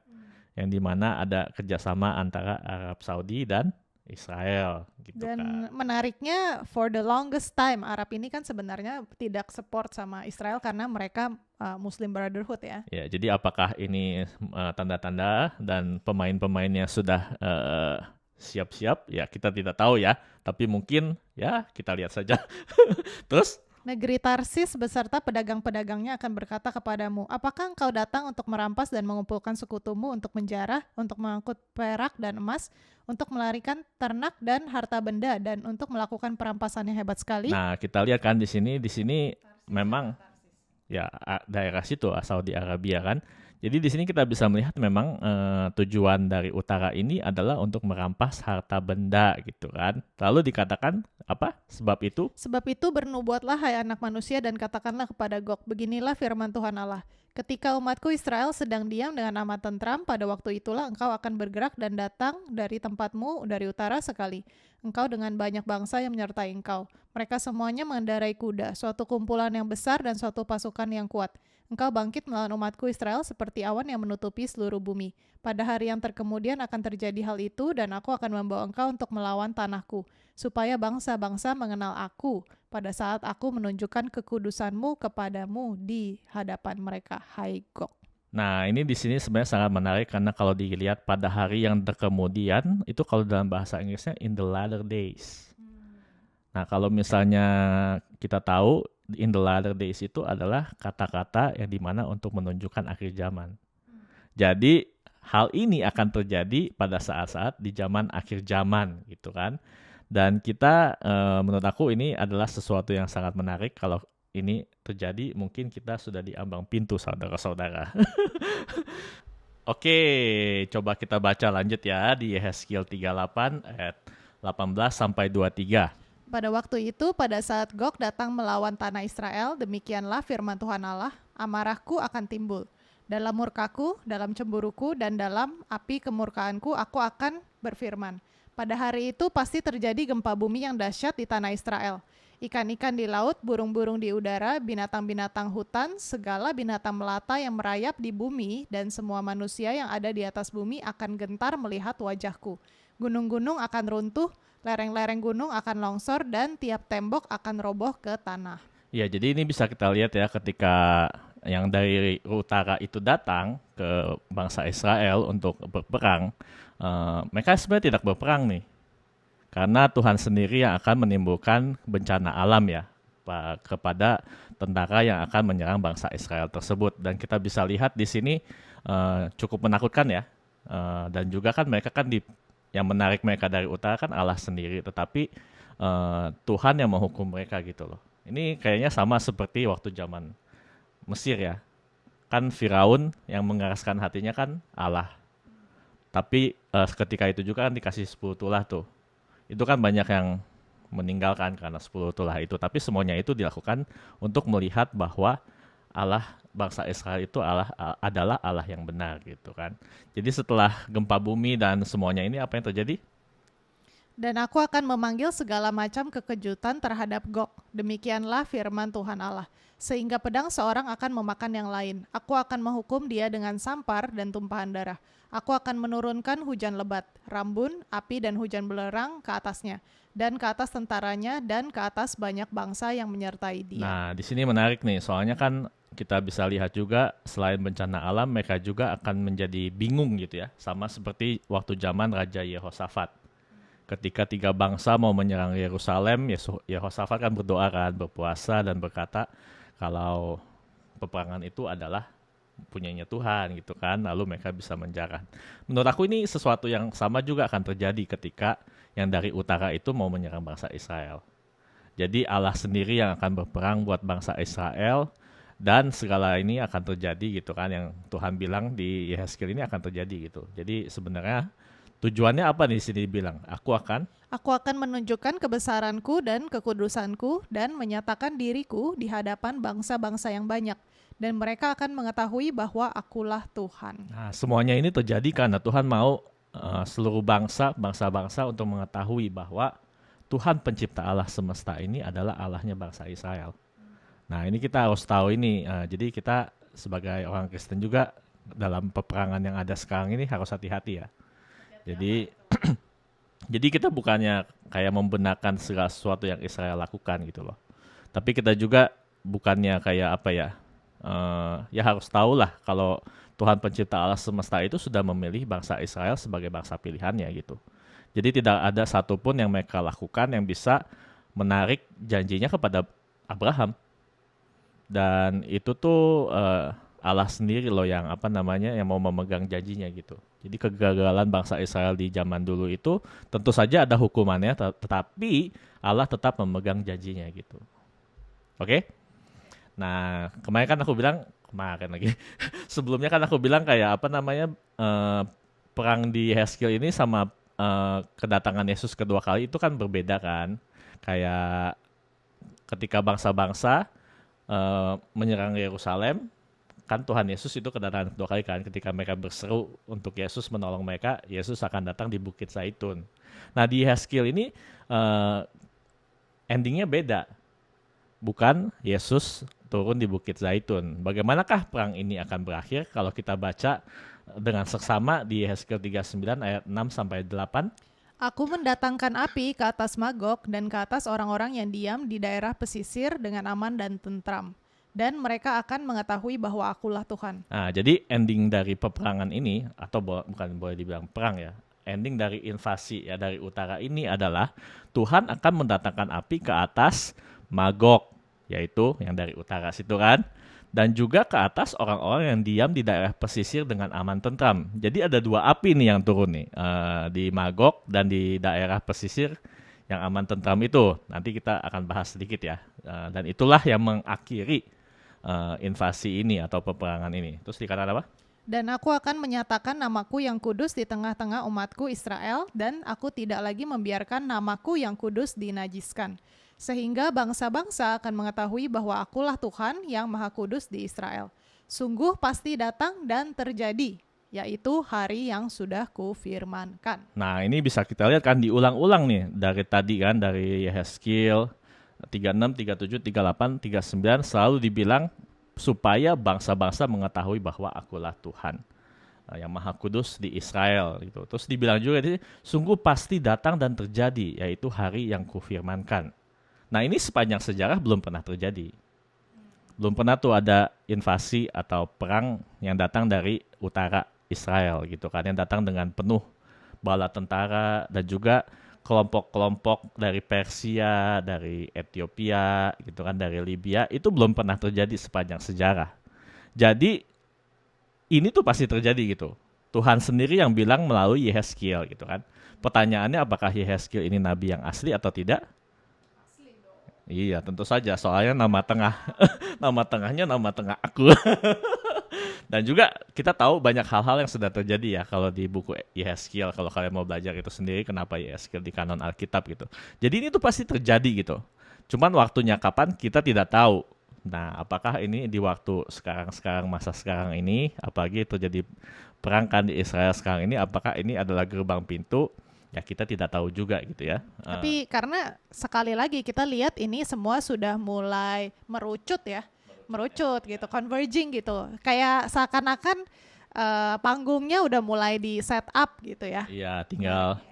Yang dimana ada kerjasama antara Arab Saudi dan Israel gitu Dan kan. menariknya, for the longest time Arab ini kan sebenarnya tidak support sama Israel karena mereka Muslim Brotherhood ya. Ya, jadi apakah ini tanda-tanda dan pemain-pemainnya sudah siap-siap? Ya, kita tidak tahu ya. Tapi mungkin ya kita lihat saja. Terus? Negeri Tarsis beserta pedagang-pedagangnya akan berkata kepadamu, apakah engkau datang untuk merampas dan mengumpulkan sekutumu, untuk menjarah, untuk mengangkut perak dan emas, untuk melarikan ternak dan harta benda, dan untuk melakukan perampasan yang hebat sekali? Nah, kita lihat kan di sini memang ya daerah situ Saudi Arabia kan. Jadi di sini kita bisa melihat memang tujuan dari utara ini adalah untuk merampas harta benda gitu kan. Lalu dikatakan apa? Sebab itu bernubuatlah hai anak manusia dan katakanlah kepada Gog, beginilah firman Tuhan Allah. Ketika umatku Israel sedang diam dengan amat tentram, pada waktu itulah engkau akan bergerak dan datang dari tempatmu dari utara sekali. Engkau dengan banyak bangsa yang menyertai engkau. Mereka semuanya mengendarai kuda, suatu kumpulan yang besar dan suatu pasukan yang kuat. Engkau bangkit melawan umatku Israel seperti awan yang menutupi seluruh bumi. Pada hari yang terkemudian akan terjadi hal itu, dan aku akan membawa engkau untuk melawan tanahku, supaya bangsa-bangsa mengenal aku pada saat aku menunjukkan kekudusanmu kepadamu di hadapan mereka, hai Gog. Nah, ini di sini sebenarnya sangat menarik karena kalau dilihat pada hari yang kemudian itu kalau dalam bahasa Inggrisnya in the latter days. Nah, kalau misalnya kita tahu in the latter days itu adalah kata-kata yang dimana untuk menunjukkan akhir zaman. Jadi hal ini akan terjadi pada saat-saat di zaman akhir zaman gitu kan. Dan kita menurut aku ini adalah sesuatu yang sangat menarik kalau ini terjadi mungkin kita sudah di ambang pintu saudara-saudara. Oke, coba kita baca lanjut ya di Yehezkiel 38 ayat 18 sampai 23. Pada waktu itu, pada saat Gog datang melawan tanah Israel, demikianlah firman Tuhan Allah, amarahku akan timbul. Dalam murkaku, dalam cemburuku, dan dalam api kemurkaanku, aku akan berfirman. Pada hari itu pasti terjadi gempa bumi yang dahsyat di tanah Israel. Ikan-ikan di laut, burung-burung di udara, binatang-binatang hutan, segala binatang melata yang merayap di bumi, dan semua manusia yang ada di atas bumi akan gentar melihat wajahku. Gunung-gunung akan runtuh, lereng-lereng gunung akan longsor, dan tiap tembok akan roboh ke tanah. Ya, jadi ini bisa kita lihat ya ketika yang dari utara itu datang ke bangsa Israel untuk berperang, mereka sebenarnya tidak berperang nih. Karena Tuhan sendiri yang akan menimbulkan bencana alam ya kepada tentara yang akan menyerang bangsa Israel tersebut. Dan kita bisa lihat di sini cukup menakutkan ya. Dan juga kan mereka kan yang menarik mereka dari utara kan Allah sendiri, tetapi Tuhan yang menghukum mereka gitu loh. Ini kayaknya sama seperti waktu zaman Mesir ya. Kan Firaun yang mengeraskan hatinya kan Allah. Tapi ketika itu juga kan dikasih 10 tulah tuh. Itu kan banyak yang meninggalkan karena 10 tulah itu. Tapi semuanya itu dilakukan untuk melihat bahwa Allah bangsa Israel itu adalah Allah yang benar gitu kan. Jadi setelah gempa bumi dan semuanya ini apa yang terjadi? Dan aku akan memanggil segala macam kekejutan terhadap Gog. Demikianlah firman Tuhan Allah. Sehingga pedang seorang akan memakan yang lain. Aku akan menghukum dia dengan sampar dan tumpahan darah. Aku akan menurunkan hujan lebat, rambun, api, dan hujan belerang ke atasnya, dan ke atas tentaranya, dan ke atas banyak bangsa yang menyertai dia. Nah, di sini menarik nih, soalnya kan kita bisa lihat juga selain bencana alam, mereka juga akan menjadi bingung gitu ya, sama seperti waktu zaman Raja Yehosafat. Ketika 3 bangsa mau menyerang Yerusalem, Yehosafat kan berdoa kan, berpuasa dan berkata kalau peperangan itu adalah punyanya Tuhan gitu kan, lalu mereka bisa menjarah. Menurut aku ini sesuatu yang sama juga akan terjadi ketika yang dari utara itu mau menyerang bangsa Israel. Jadi Allah sendiri yang akan berperang buat bangsa Israel, dan segala ini akan terjadi gitu kan, yang Tuhan bilang di Yehezkiel ini akan terjadi gitu. Jadi sebenarnya tujuannya apa nih di sini dibilang? Aku akan menunjukkan kebesaranku dan kekudusanku dan menyatakan diriku di hadapan bangsa-bangsa yang banyak. Dan mereka akan mengetahui bahwa akulah Tuhan. Nah, semuanya ini terjadi karena Tuhan mau seluruh bangsa-bangsa untuk mengetahui bahwa Tuhan pencipta Allah semesta ini adalah Allahnya bangsa Israel. Nah, ini kita harus tahu ini. Jadi kita sebagai orang Kristen juga dalam peperangan yang ada sekarang ini harus hati-hati ya. Jadi jadi kita bukannya kayak membenarkan segala sesuatu yang Israel lakukan gitu loh. Tapi kita juga bukannya kayak apa ya, ya harus tahu lah kalau Tuhan pencipta Allah semesta itu sudah memilih bangsa Israel sebagai bangsa pilihannya gitu. Jadi tidak ada satupun yang mereka lakukan yang bisa menarik janjinya kepada Abraham. Dan itu tuh Allah sendiri loh yang yang mau memegang janjinya gitu. Jadi kegagalan bangsa Israel di zaman dulu itu tentu saja ada hukumannya, tetapi Allah tetap memegang janjinya gitu. Oke? Nah, kemarin lagi. Sebelumnya kan aku bilang kayak perang di Yehezkiel ini sama kedatangan Yesus kedua kali itu kan berbeda kan. Kayak ketika bangsa-bangsa menyerang Yerusalem, kan Tuhan Yesus itu kedatangan kedua kali kan, ketika mereka berseru untuk Yesus menolong mereka, Yesus akan datang di Bukit Zaitun. Nah di Yeskiel ini endingnya beda, bukan Yesus turun di Bukit Zaitun. Bagaimanakah perang ini akan berakhir kalau kita baca dengan seksama di Yeskiel 39 ayat 6 sampai 8. Aku mendatangkan api ke atas Magog dan ke atas orang-orang yang diam di daerah pesisir dengan aman dan tentram. Dan mereka akan mengetahui bahwa akulah Tuhan. Nah, jadi ending dari peperangan ini, atau bukan boleh dibilang perang ya, ending dari invasi ya dari utara ini adalah Tuhan akan mendatangkan api ke atas Magog, yaitu yang dari utara situ kan, dan juga ke atas orang-orang yang diam di daerah pesisir dengan aman tentram. Jadi ada dua api nih yang turun nih, di Magog dan di daerah pesisir yang aman tentram itu. Nanti kita akan bahas sedikit ya, dan itulah yang mengakhiri invasi ini atau peperangan ini. Terus dikatakan apa? Dan aku akan menyatakan namaku yang kudus di tengah-tengah umatku Israel, dan aku tidak lagi membiarkan namaku yang kudus dinajiskan. Sehingga bangsa-bangsa akan mengetahui bahwa akulah Tuhan yang maha kudus di Israel. Sungguh pasti datang dan terjadi, yaitu hari yang sudah kufirmankan. Nah ini bisa kita lihat kan diulang-ulang nih dari tadi kan, dari Yeskiel 36, 37, 38, 39 selalu dibilang supaya bangsa-bangsa mengetahui bahwa akulah Tuhan yang maha kudus di Israel gitu. Terus dibilang juga sungguh pasti datang dan terjadi, yaitu hari yang kufirmankan. Nah ini sepanjang sejarah belum pernah terjadi. Belum pernah tuh ada invasi atau perang yang datang dari utara Israel gitu kan, yang datang dengan penuh bala tentara dan juga kelompok-kelompok dari Persia, dari Ethiopia gitu kan, dari Libya, itu belum pernah terjadi sepanjang sejarah. Jadi ini tuh pasti terjadi gitu. Tuhan sendiri yang bilang melalui Yeskiel gitu kan. Pertanyaannya apakah Yeskiel ini nabi yang asli atau tidak? Iya, tentu saja. Soalnya nama tengah, nama tengahnya nama tengah aku. Dan juga kita tahu banyak hal-hal yang sudah terjadi ya kalau di buku Yeskiel. Kalau kalian mau belajar itu sendiri, kenapa Yeskiel di kanon Alkitab gitu. Jadi ini tuh pasti terjadi gitu. Cuman waktunya kapan kita tidak tahu. Nah, apakah ini di waktu sekarang masa sekarang ini, apalagi terjadi perang kan di Israel sekarang ini, apakah ini adalah gerbang pintu? Ya kita tidak tahu juga gitu ya. Tapi karena sekali lagi kita lihat ini semua sudah mulai merucut gitu, converging gitu. Kayak seakan-akan panggungnya udah mulai di set up gitu ya. Iya,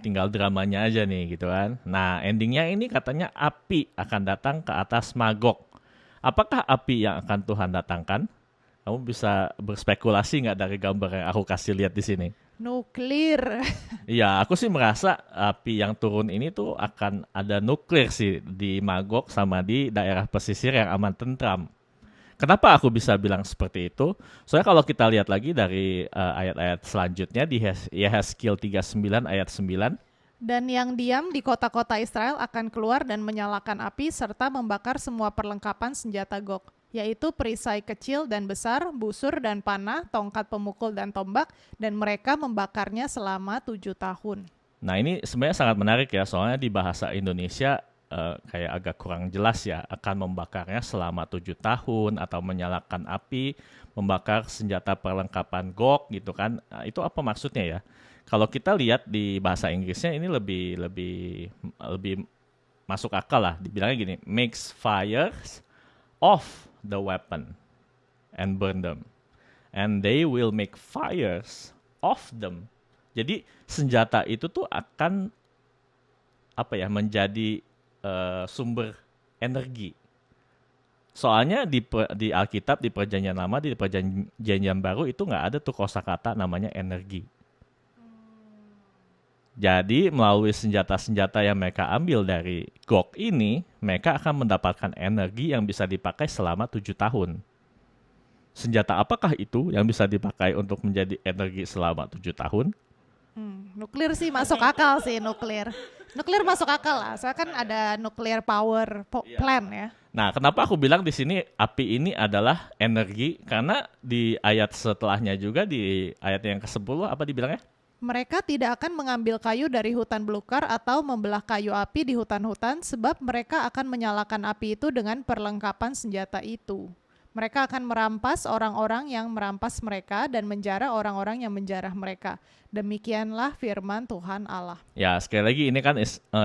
tinggal dramanya aja nih gitu kan. Nah, endingnya ini katanya api akan datang ke atas Magog. Apakah api yang akan Tuhan datangkan? Kamu bisa berspekulasi nggak dari gambar yang aku kasih lihat di sini? Nuklir. Iya, aku sih merasa api yang turun ini tuh akan ada nuklir sih di Magog sama di daerah pesisir yang aman tentram. Kenapa aku bisa bilang seperti itu? Soalnya kalau kita lihat lagi dari ayat-ayat selanjutnya di Yeskiel 39 ayat 9. Dan yang diam di kota-kota Israel akan keluar dan menyalakan api serta membakar semua perlengkapan senjata Gog, yaitu perisai kecil dan besar, busur dan panah, tongkat pemukul dan tombak, dan mereka membakarnya selama 7 tahun. Nah ini sebenarnya sangat menarik ya, soalnya di bahasa Indonesia kayak agak kurang jelas ya, akan membakarnya selama 7 tahun atau menyalakan api, membakar senjata perlengkapan Gog gitu kan. Nah, itu apa maksudnya ya? Kalau kita lihat di bahasa Inggrisnya ini lebih masuk akal lah. Dibilangnya gini, makes fires off the weapon and burn them, and they will make fires of them. Jadi senjata itu tuh akan menjadi sumber energi. Soalnya di Alkitab, di Perjanjian Lama, di Perjanjian Baru itu nggak ada tuh kosakata namanya energi. Jadi melalui senjata-senjata yang mereka ambil dari Gog ini, mereka akan mendapatkan energi yang bisa dipakai selama 7 tahun. Senjata apakah itu yang bisa dipakai untuk menjadi energi selama 7 tahun? Nuklir sih masuk akal sih, nuklir. Nuklir masuk akal lah, soalnya kan ada nuclear power plant ya. Nah, kenapa aku bilang di sini api ini adalah energi? Karena di ayat setelahnya juga, di ayat yang ke-10 apa dibilangnya? Mereka tidak akan mengambil kayu dari hutan belukar atau membelah kayu api di hutan-hutan, sebab mereka akan menyalakan api itu dengan perlengkapan senjata itu. Mereka akan merampas orang-orang yang merampas mereka dan menjara orang-orang yang menjarah mereka. Demikianlah firman Tuhan Allah. Ya, sekali lagi ini kan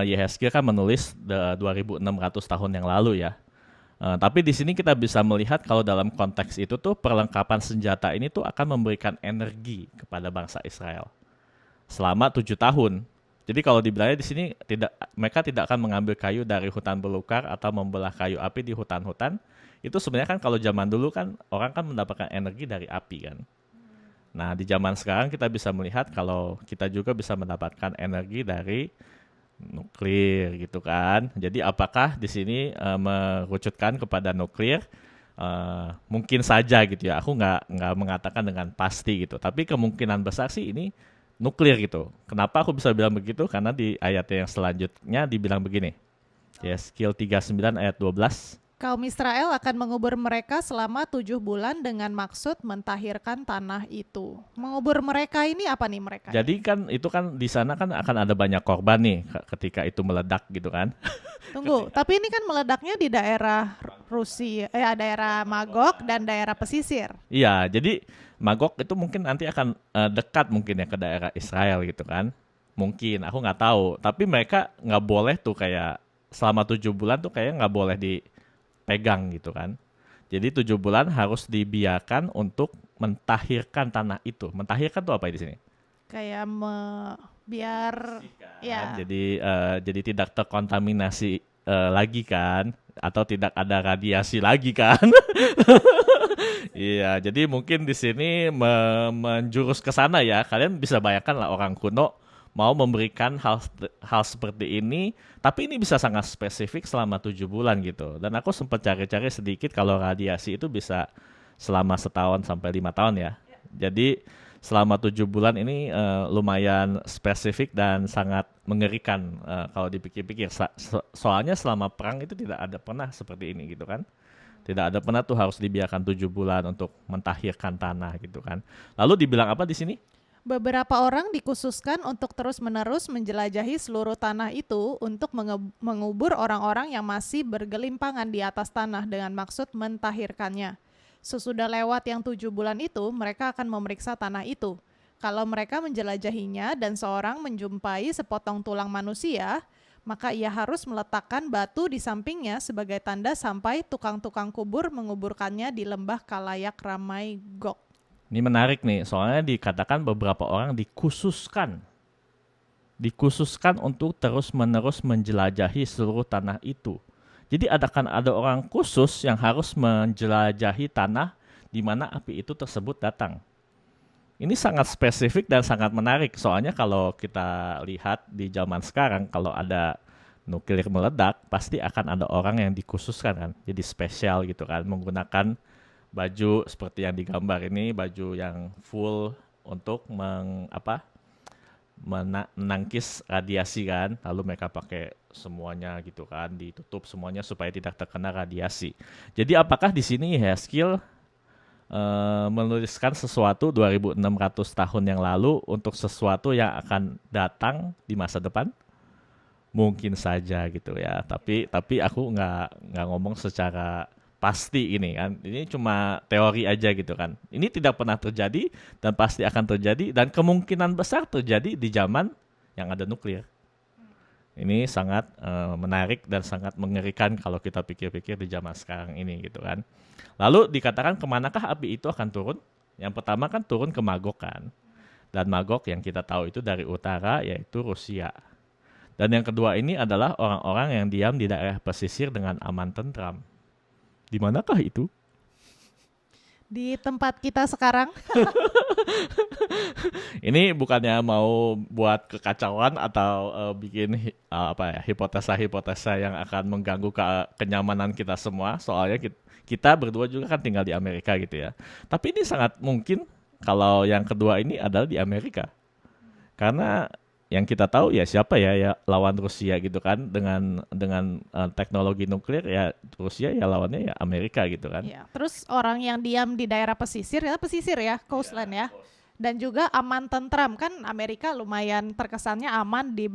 Yehezkiel kan menulis 2600 tahun yang lalu ya. Tapi di sini kita bisa melihat kalau dalam konteks itu tuh perlengkapan senjata ini tuh akan memberikan energi kepada bangsa Israel selama 7 tahun. Jadi kalau dibilangnya di sini mereka tidak akan mengambil kayu dari hutan belukar atau membelah kayu api di hutan-hutan. Itu sebenarnya kan kalau zaman dulu kan orang kan mendapatkan energi dari api kan. Nah, di zaman sekarang kita bisa melihat kalau kita juga bisa mendapatkan energi dari nuklir gitu kan. Jadi apakah di sini merucutkan kepada nuklir? Mungkin saja gitu ya. Aku nggak mengatakan dengan pasti gitu. Tapi kemungkinan besar sih ini nuklir gitu. Kenapa aku bisa bilang begitu? Karena di ayat yang selanjutnya dibilang begini. Yeskil 39 ayat 12. Kaum Israel akan mengubur mereka selama 7 bulan dengan maksud mentahirkan tanah itu. Mengubur mereka ini apa nih mereka? Jadi kan itu kan di sana kan akan ada banyak korban nih ketika itu meledak gitu kan. Tunggu, tapi ini kan meledaknya di daerah Rusia, daerah Magog dan daerah pesisir. Iya, jadi Magog itu mungkin nanti akan dekat mungkin ya ke daerah Israel gitu kan. Mungkin, aku nggak tahu. Tapi mereka nggak boleh tuh kayak selama 7 bulan tuh kayak nggak boleh dipegang gitu kan. Jadi 7 bulan harus dibiarkan untuk mentahirkan tanah itu. Mentahirkan tuh apa di sini? Kayak biar ya. Jadi tidak terkontaminasi lagi kan, atau tidak ada radiasi lagi kan. Iya, jadi mungkin di sini menjurus ke sana ya. Kalian bisa bayangkan lah orang kuno mau memberikan hal seperti ini, tapi ini bisa sangat spesifik selama 7 bulan gitu. Dan aku sempat cari-cari sedikit kalau radiasi itu bisa selama 1 tahun sampai 5 tahun ya. Jadi selama 7 bulan ini lumayan spesifik dan sangat mengerikan kalau dipikir-pikir. Soalnya selama perang itu tidak ada pernah seperti ini gitu kan. Tidak ada pernah tuh harus dibiarkan 7 bulan untuk mentahirkan tanah gitu kan. Lalu dibilang apa di sini? Beberapa orang dikhususkan untuk terus-menerus menjelajahi seluruh tanah itu untuk mengubur orang-orang yang masih bergelimpangan di atas tanah dengan maksud mentahirkannya. Sesudah lewat yang 7 bulan itu, mereka akan memeriksa tanah itu. Kalau mereka menjelajahinya dan seorang menjumpai sepotong tulang manusia, maka ia harus meletakkan batu di sampingnya sebagai tanda sampai tukang-tukang kubur menguburkannya di lembah Kalayak Ramai Gog. Ini menarik nih, soalnya dikatakan beberapa orang dikhususkan untuk terus-menerus menjelajahi seluruh tanah itu. Jadi ada orang khusus yang harus menjelajahi tanah di mana api itu tersebut datang. Ini sangat spesifik dan sangat menarik, soalnya kalau kita lihat di zaman sekarang, kalau ada nuklir meledak, pasti akan ada orang yang dikhususkan kan, jadi spesial gitu kan, menggunakan baju seperti yang digambar ini, baju yang full untuk menangkis radiasi kan, lalu mereka pakai semuanya gitu kan, ditutup semuanya supaya tidak terkena radiasi. Jadi apakah di sini Yehezkiel menuliskan sesuatu 2600 tahun yang lalu untuk sesuatu yang akan datang di masa depan? Mungkin saja gitu ya, tapi aku nggak ngomong secara pasti ini kan, ini cuma teori aja gitu kan. Ini tidak pernah terjadi dan pasti akan terjadi dan kemungkinan besar terjadi di zaman yang ada nuklir. Ini sangat menarik dan sangat mengerikan kalau kita pikir-pikir di zaman sekarang ini gitu kan. Lalu dikatakan kemanakah api itu akan turun? Yang pertama kan turun ke Magog kan. Dan Magog yang kita tahu itu dari utara yaitu Rusia. Dan yang kedua ini adalah orang-orang yang diam di daerah pesisir dengan aman tentram. Di manakah itu? Di tempat kita sekarang. Ini bukannya mau buat kekacauan atau bikin hipotesa-hipotesa yang akan mengganggu kenyamanan kita semua. Soalnya kita berdua juga kan tinggal di Amerika gitu ya. Tapi ini sangat mungkin kalau yang kedua ini adalah di Amerika. Karena yang kita tahu ya siapa ya lawan Rusia gitu kan, dengan teknologi nuklir ya Rusia ya lawannya ya Amerika gitu kan. Ya, terus orang yang diam di daerah pesisir ya, coastline ya. dan juga aman tentram. Kan Amerika lumayan terkesannya aman di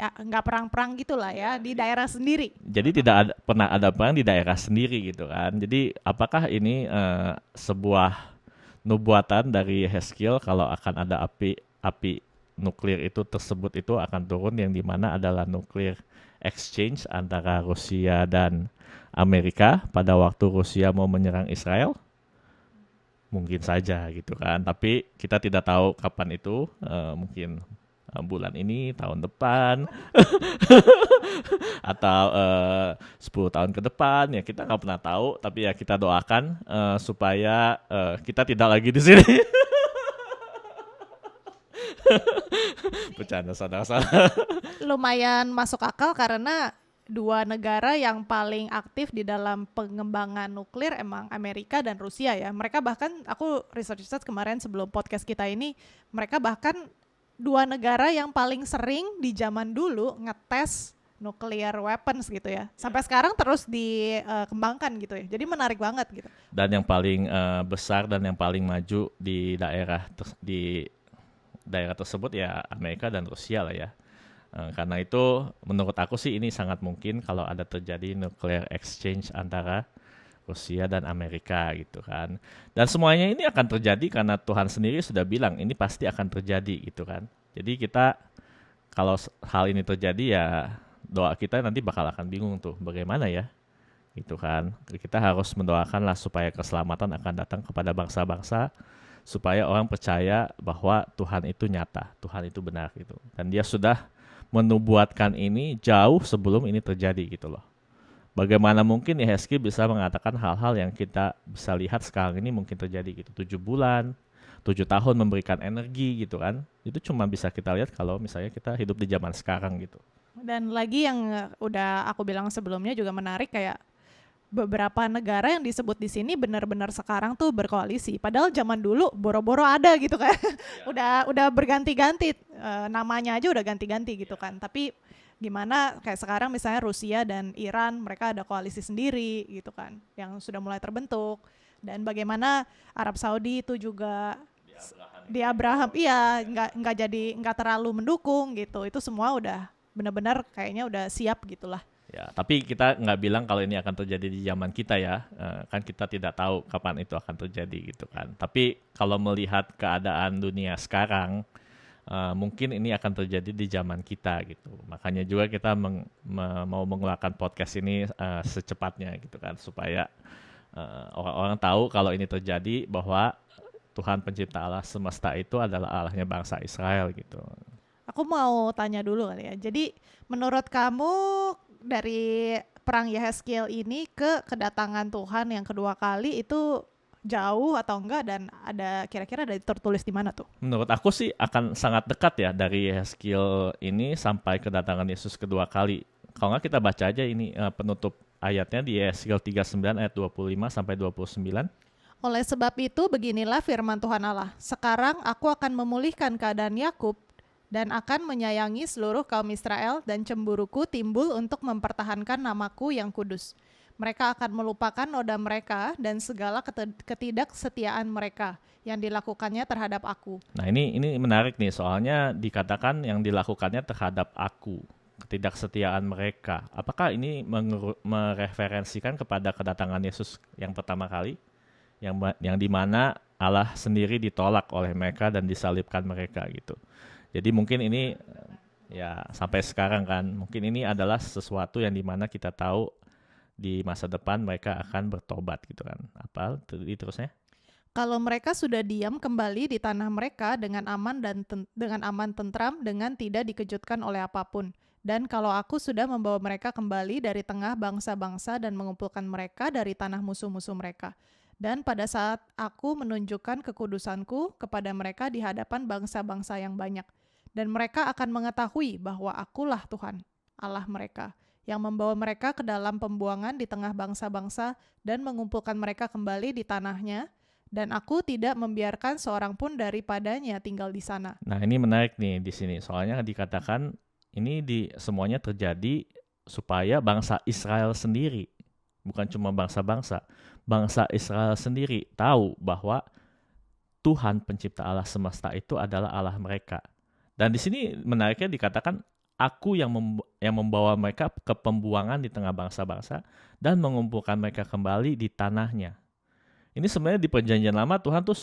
nggak perang-perang gitulah ya, di daerah sendiri. Jadi tidak pernah ada perang di daerah sendiri gitu kan. Jadi apakah ini sebuah nubuatan dari Hezkiel kalau akan ada api nuklir itu tersebut itu akan turun, yang dimana adalah nuklir exchange antara Rusia dan Amerika pada waktu Rusia mau menyerang Israel? Mungkin saja gitu kan, tapi kita tidak tahu kapan itu, mungkin bulan ini, tahun depan, atau 10 tahun ke depan, ya kita nggak pernah tahu, tapi ya kita doakan supaya kita tidak lagi di sini. Bercanda saudara-saudara. Lumayan masuk akal karena dua negara yang paling aktif di dalam pengembangan nuklir emang Amerika dan Rusia ya. Mereka bahkan, aku research kemarin sebelum podcast kita ini, mereka bahkan dua negara yang paling sering di zaman dulu ngetes nuclear weapons gitu ya. Sampai sekarang terus dikembangkan gitu ya. Jadi menarik banget gitu. Dan yang paling besar dan yang paling maju di daerah tersebut ya Amerika dan Rusia lah ya. Karena itu menurut aku sih ini sangat mungkin kalau ada terjadi nuclear exchange antara Rusia dan Amerika gitu kan. Dan semuanya ini akan terjadi karena Tuhan sendiri sudah bilang ini pasti akan terjadi gitu kan. Jadi kita kalau hal ini terjadi ya doa kita nanti bakal akan bingung tuh bagaimana ya gitu kan. Kita harus mendoakanlah supaya keselamatan akan datang kepada bangsa-bangsa, supaya orang percaya bahwa Tuhan itu nyata, Tuhan itu benar gitu. Dan dia sudah menubuatkan ini jauh sebelum ini terjadi gitu loh. Bagaimana mungkin Yehezkiel bisa mengatakan hal-hal yang kita bisa lihat sekarang ini mungkin terjadi gitu. 7 bulan, 7 tahun memberikan energi gitu kan. Itu cuma bisa kita lihat kalau misalnya kita hidup di zaman sekarang gitu. Dan lagi yang udah aku bilang sebelumnya juga menarik, kayak beberapa negara yang disebut di sini benar-benar sekarang tuh berkoalisi. Padahal zaman dulu boro-boro ada gitu kan. Udah berganti-ganti, namanya aja udah ganti-ganti gitu kan. Tapi gimana kayak sekarang misalnya Rusia dan Iran, mereka ada koalisi sendiri gitu kan, yang sudah mulai terbentuk. Dan bagaimana Arab Saudi itu juga di Abraham, iya nggak terlalu mendukung gitu. Itu semua udah benar-benar kayaknya udah siap gitulah. Ya, tapi kita nggak bilang kalau ini akan terjadi di zaman kita ya, kan kita tidak tahu kapan itu akan terjadi gitu kan. Tapi kalau melihat keadaan dunia sekarang, mungkin ini akan terjadi di zaman kita gitu. Makanya juga kita mau mengeluarkan podcast ini secepatnya gitu kan, supaya orang-orang tahu kalau ini terjadi bahwa Tuhan pencipta alam semesta itu adalah Allahnya bangsa Israel gitu. Aku mau tanya dulu kali ya. Jadi menurut kamu dari perang Yehezkiel ini ke kedatangan Tuhan yang kedua kali itu jauh atau enggak, dan ada kira-kira ada tertulis di mana tuh? Menurut aku sih akan sangat dekat ya dari Yehezkiel ini sampai kedatangan Yesus kedua kali. Kalau nggak kita baca aja ini penutup ayatnya di Yehezkiel 39 ayat 25 sampai 29. Oleh sebab itu beginilah firman Tuhan Allah. Sekarang aku akan memulihkan keadaan Yakub dan akan menyayangi seluruh kaum Israel, dan cemburuku timbul untuk mempertahankan namaku yang kudus. Mereka akan melupakan noda mereka dan segala ketidaksetiaan mereka yang dilakukannya terhadap aku. Nah ini menarik nih, soalnya dikatakan yang dilakukannya terhadap aku, ketidaksetiaan mereka. Apakah ini mereferensikan kepada kedatangan Yesus yang pertama kali, yang dimana Allah sendiri ditolak oleh mereka dan disalibkan mereka gitu. Jadi mungkin ini ya sampai sekarang kan, mungkin ini adalah sesuatu yang dimana kita tahu di masa depan mereka akan bertobat gitu kan. Apa terusnya? Kalau mereka sudah diam kembali di tanah mereka dengan aman dan dengan aman tentram, dengan tidak dikejutkan oleh apapun. Dan kalau aku sudah membawa mereka kembali dari tengah bangsa-bangsa dan mengumpulkan mereka dari tanah musuh-musuh mereka. Dan pada saat aku menunjukkan kekudusanku kepada mereka di hadapan bangsa-bangsa yang banyak. Dan mereka akan mengetahui bahwa akulah Tuhan, Allah mereka, yang membawa mereka ke dalam pembuangan di tengah bangsa-bangsa dan mengumpulkan mereka kembali di tanahnya, dan aku tidak membiarkan seorang pun daripadanya tinggal di sana. Nah ini menarik nih di sini, soalnya dikatakan ini semuanya terjadi supaya bangsa Israel sendiri, bukan cuma bangsa-bangsa, bangsa Israel sendiri tahu bahwa Tuhan pencipta Allah semesta itu adalah Allah mereka. Dan di sini menariknya dikatakan aku yang membawa mereka ke pembuangan di tengah bangsa-bangsa dan mengumpulkan mereka kembali di tanahnya. Ini sebenarnya di perjanjian lama Tuhan tuh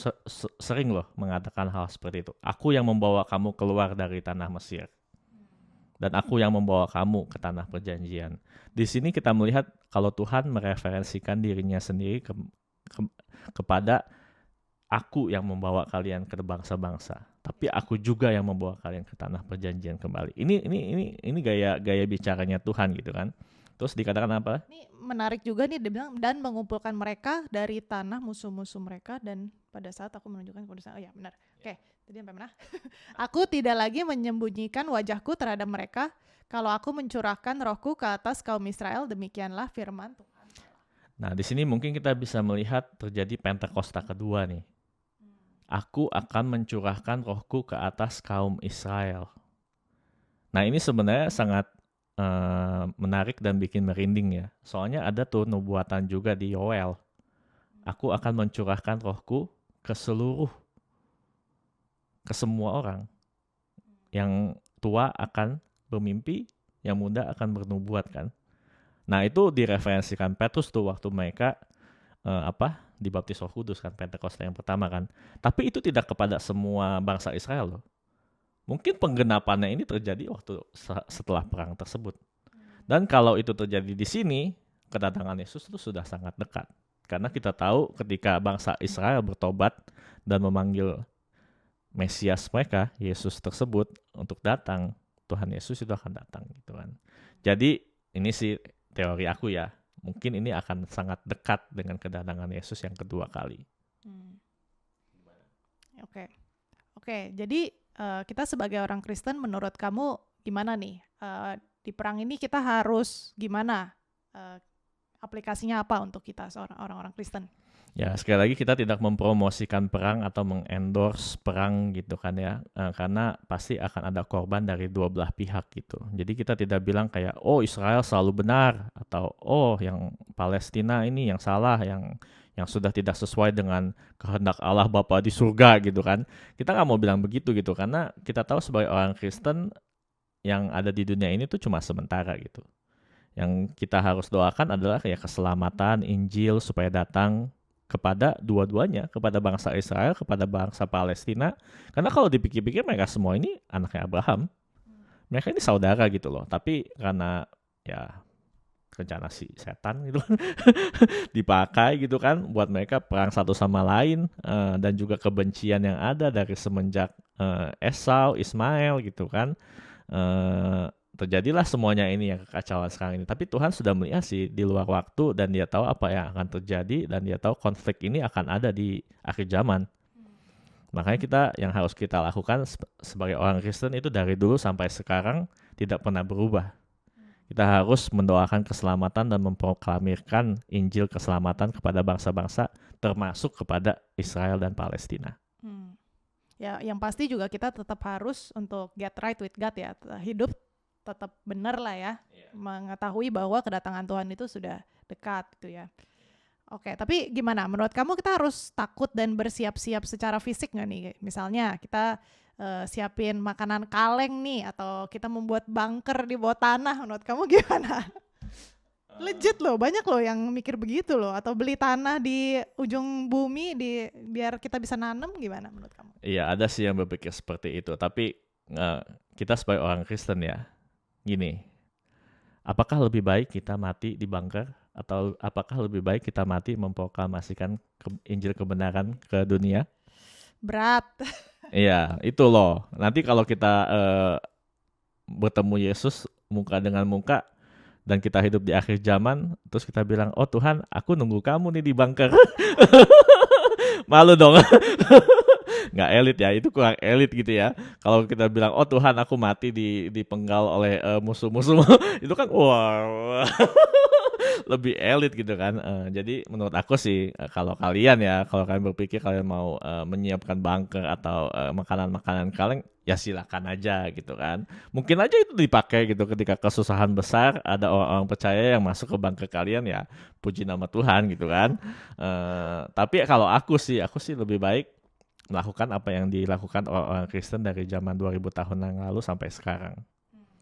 sering loh mengatakan hal seperti itu. Aku yang membawa kamu keluar dari tanah Mesir. Dan aku yang membawa kamu ke tanah perjanjian. Di sini kita melihat kalau Tuhan mereferensikan dirinya sendiri kepada aku yang membawa kalian ke bangsa-bangsa, tapi aku juga yang membawa kalian ke tanah perjanjian kembali. Ini gaya bicaranya Tuhan gitu kan. Terus dikatakan apa? Ini menarik juga nih, dia bilang dan mengumpulkan mereka dari tanah musuh-musuh mereka, dan pada saat aku menunjukkan keputusan. Oh ya benar. Oke, tadi sampai mana? Aku tidak lagi menyembunyikan wajahku terhadap mereka kalau aku mencurahkan rohku ke atas kaum Israel, demikianlah firman Tuhan. Nah, di sini mungkin kita bisa melihat terjadi Pentakosta kedua nih. Aku akan mencurahkan rohku ke atas kaum Israel. Nah, ini sebenarnya sangat menarik dan bikin merinding ya. Soalnya ada tuh nubuatan juga di Yoel. Aku akan mencurahkan rohku ke semua orang. Yang tua akan bermimpi, yang muda akan bernubuat kan. Nah, itu direferensikan Petrus tuh waktu mereka dibaptis Roh Kudus kan, Pentakosta yang pertama kan. Tapi itu tidak kepada semua bangsa Israel loh. Mungkin penggenapannya ini terjadi waktu setelah perang tersebut. Dan kalau itu terjadi di sini, kedatangan Yesus itu sudah sangat dekat. Karena kita tahu ketika bangsa Israel bertobat dan memanggil Mesias mereka, Yesus tersebut untuk datang, Tuhan Yesus itu akan datang gitu kan. Jadi ini sih teori aku ya. Mungkin ini akan sangat dekat dengan kedatangan Yesus yang kedua kali. Oke. Jadi kita sebagai orang Kristen, menurut kamu gimana nih? Di perang ini kita harus gimana? Aplikasinya apa untuk kita seorang orang Kristen? Ya, sekali lagi kita tidak mempromosikan perang atau mengendorse perang gitu kan ya, karena pasti akan ada korban dari dua belah pihak gitu. Jadi kita tidak bilang kayak, oh Israel selalu benar, atau oh yang Palestina ini yang salah, yang sudah tidak sesuai dengan kehendak Allah Bapa di surga gitu kan. Kita nggak mau bilang begitu gitu, karena kita tahu sebagai orang Kristen yang ada di dunia ini tuh cuma sementara gitu. Yang kita harus doakan adalah kayak keselamatan, Injil supaya datang kepada dua-duanya, kepada bangsa Israel, kepada bangsa Palestina. Karena kalau dipikir-pikir mereka semua ini anaknya Abraham. Mereka ini saudara gitu loh. Tapi karena ya rencana si setan gitu dipakai gitu kan buat mereka perang satu sama lain, dan juga kebencian yang ada dari semenjak Esau, Ismail gitu kan. Terjadilah semuanya ini yang kekacauan sekarang ini. Tapi Tuhan sudah melihat sih di luar waktu, dan dia tahu apa yang akan terjadi, dan dia tahu konflik ini akan ada di akhir zaman. Makanya yang harus kita lakukan sebagai orang Kristen itu dari dulu sampai sekarang tidak pernah berubah. Kita harus mendoakan keselamatan dan memproklamirkan Injil keselamatan kepada bangsa-bangsa, termasuk kepada Israel dan Palestina. Ya, yang pasti juga kita tetap harus untuk get right with God ya, hidup tetap benar lah ya, mengetahui bahwa kedatangan Tuhan itu sudah dekat gitu ya. Oke, tapi gimana? Menurut kamu kita harus takut dan bersiap-siap secara fisik nggak nih? Misalnya kita siapin makanan kaleng nih, atau kita membuat bunker di bawah tanah. Menurut kamu gimana? Legit loh, banyak loh yang mikir begitu loh. Atau beli tanah di ujung bumi biar kita bisa nanam, gimana menurut kamu? Iya, ada sih yang berpikir seperti itu. Tapi kita sebagai orang Kristen ya, gini, apakah lebih baik kita mati di bunker, atau apakah lebih baik kita mati memproklamasikan Injil kebenaran ke dunia? Berat. Iya, itu loh. Nanti kalau kita bertemu Yesus muka dengan muka, dan kita hidup di akhir zaman, terus kita bilang, oh Tuhan, aku nunggu kamu nih di bunker. Malu dong. Nggak elit ya, itu kurang elit gitu ya. Kalau kita bilang, oh Tuhan, aku mati dipenggal oleh musuh-musuh, itu kan wow. Lebih elit gitu kan. Jadi menurut aku sih, kalau kalian berpikir kalian mau menyiapkan bunker atau makanan-makanan kaleng, ya silakan aja gitu kan. Mungkin aja itu dipakai gitu ketika kesusahan besar, ada orang-orang percaya yang masuk ke bunker kalian, ya puji nama Tuhan gitu kan. Tapi kalau aku sih lebih baik melakukan apa yang dilakukan orang Kristen dari zaman 2000 tahun yang lalu sampai sekarang.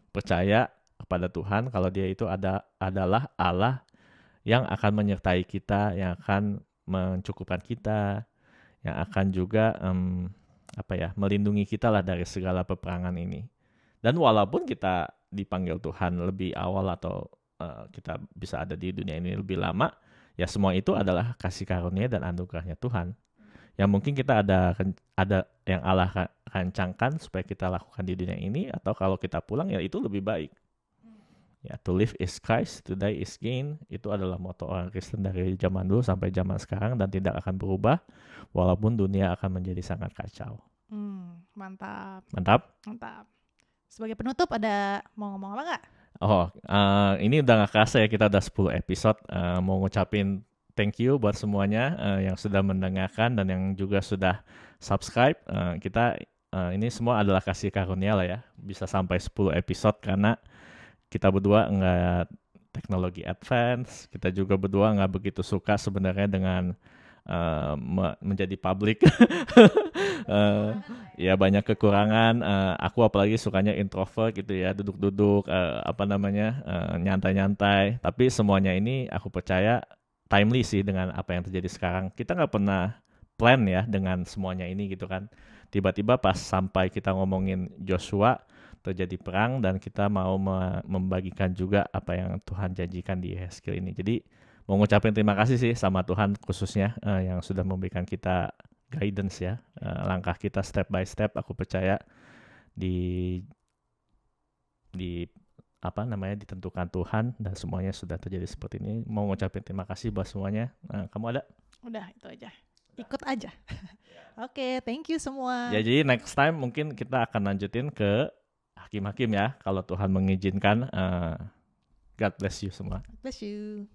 Percaya kepada Tuhan kalau dia itu adalah Allah yang akan menyertai kita, yang akan mencukupkan kita, yang akan juga melindungi kita lah dari segala peperangan ini. Dan walaupun kita dipanggil Tuhan lebih awal atau kita bisa ada di dunia ini lebih lama, ya semua itu adalah kasih karunia dan anugerahnya Tuhan. Yang mungkin kita ada yang Allah rancangkan supaya kita lakukan di dunia ini, atau kalau kita pulang ya itu lebih baik. Ya, to live is Christ, to die is gain. Itu adalah moto orang Kristen dari zaman dulu sampai zaman sekarang dan tidak akan berubah walaupun dunia akan menjadi sangat kacau. Mantap. Mantap. Sebagai penutup ada mau ngomong apa nggak? Ini udah gak kerasa ya, kita udah 10 episode. Mau ngucapin thank you buat semuanya yang sudah mendengarkan dan yang juga sudah subscribe. Ini semua adalah kasih karunia lah ya, bisa sampai 10 episode karena kita berdua nggak teknologi advance, kita juga berdua nggak begitu suka sebenarnya dengan menjadi public. Ya banyak kekurangan. Aku apalagi sukanya introvert gitu ya, duduk-duduk, nyantai-nyantai. Tapi semuanya ini aku percaya timely sih dengan apa yang terjadi sekarang. Kita nggak pernah plan ya dengan semuanya ini gitu kan. Tiba-tiba pas sampai kita ngomongin Joshua, terjadi perang dan kita mau membagikan juga apa yang Tuhan janjikan di Yehezkiel ini. Jadi mau ngucapin terima kasih sih sama Tuhan khususnya yang sudah memberikan kita guidance ya, langkah kita step by step. Aku percaya ditentukan Tuhan dan semuanya sudah terjadi seperti ini. Mau ngucapin terima kasih buat semuanya. Kamu ada? Udah, itu aja. Ikut aja. Oke, thank you semua. Ya, jadi next time mungkin kita akan lanjutin ke hakim-hakim ya, kalau Tuhan mengizinkan. God bless you semua. Bless you.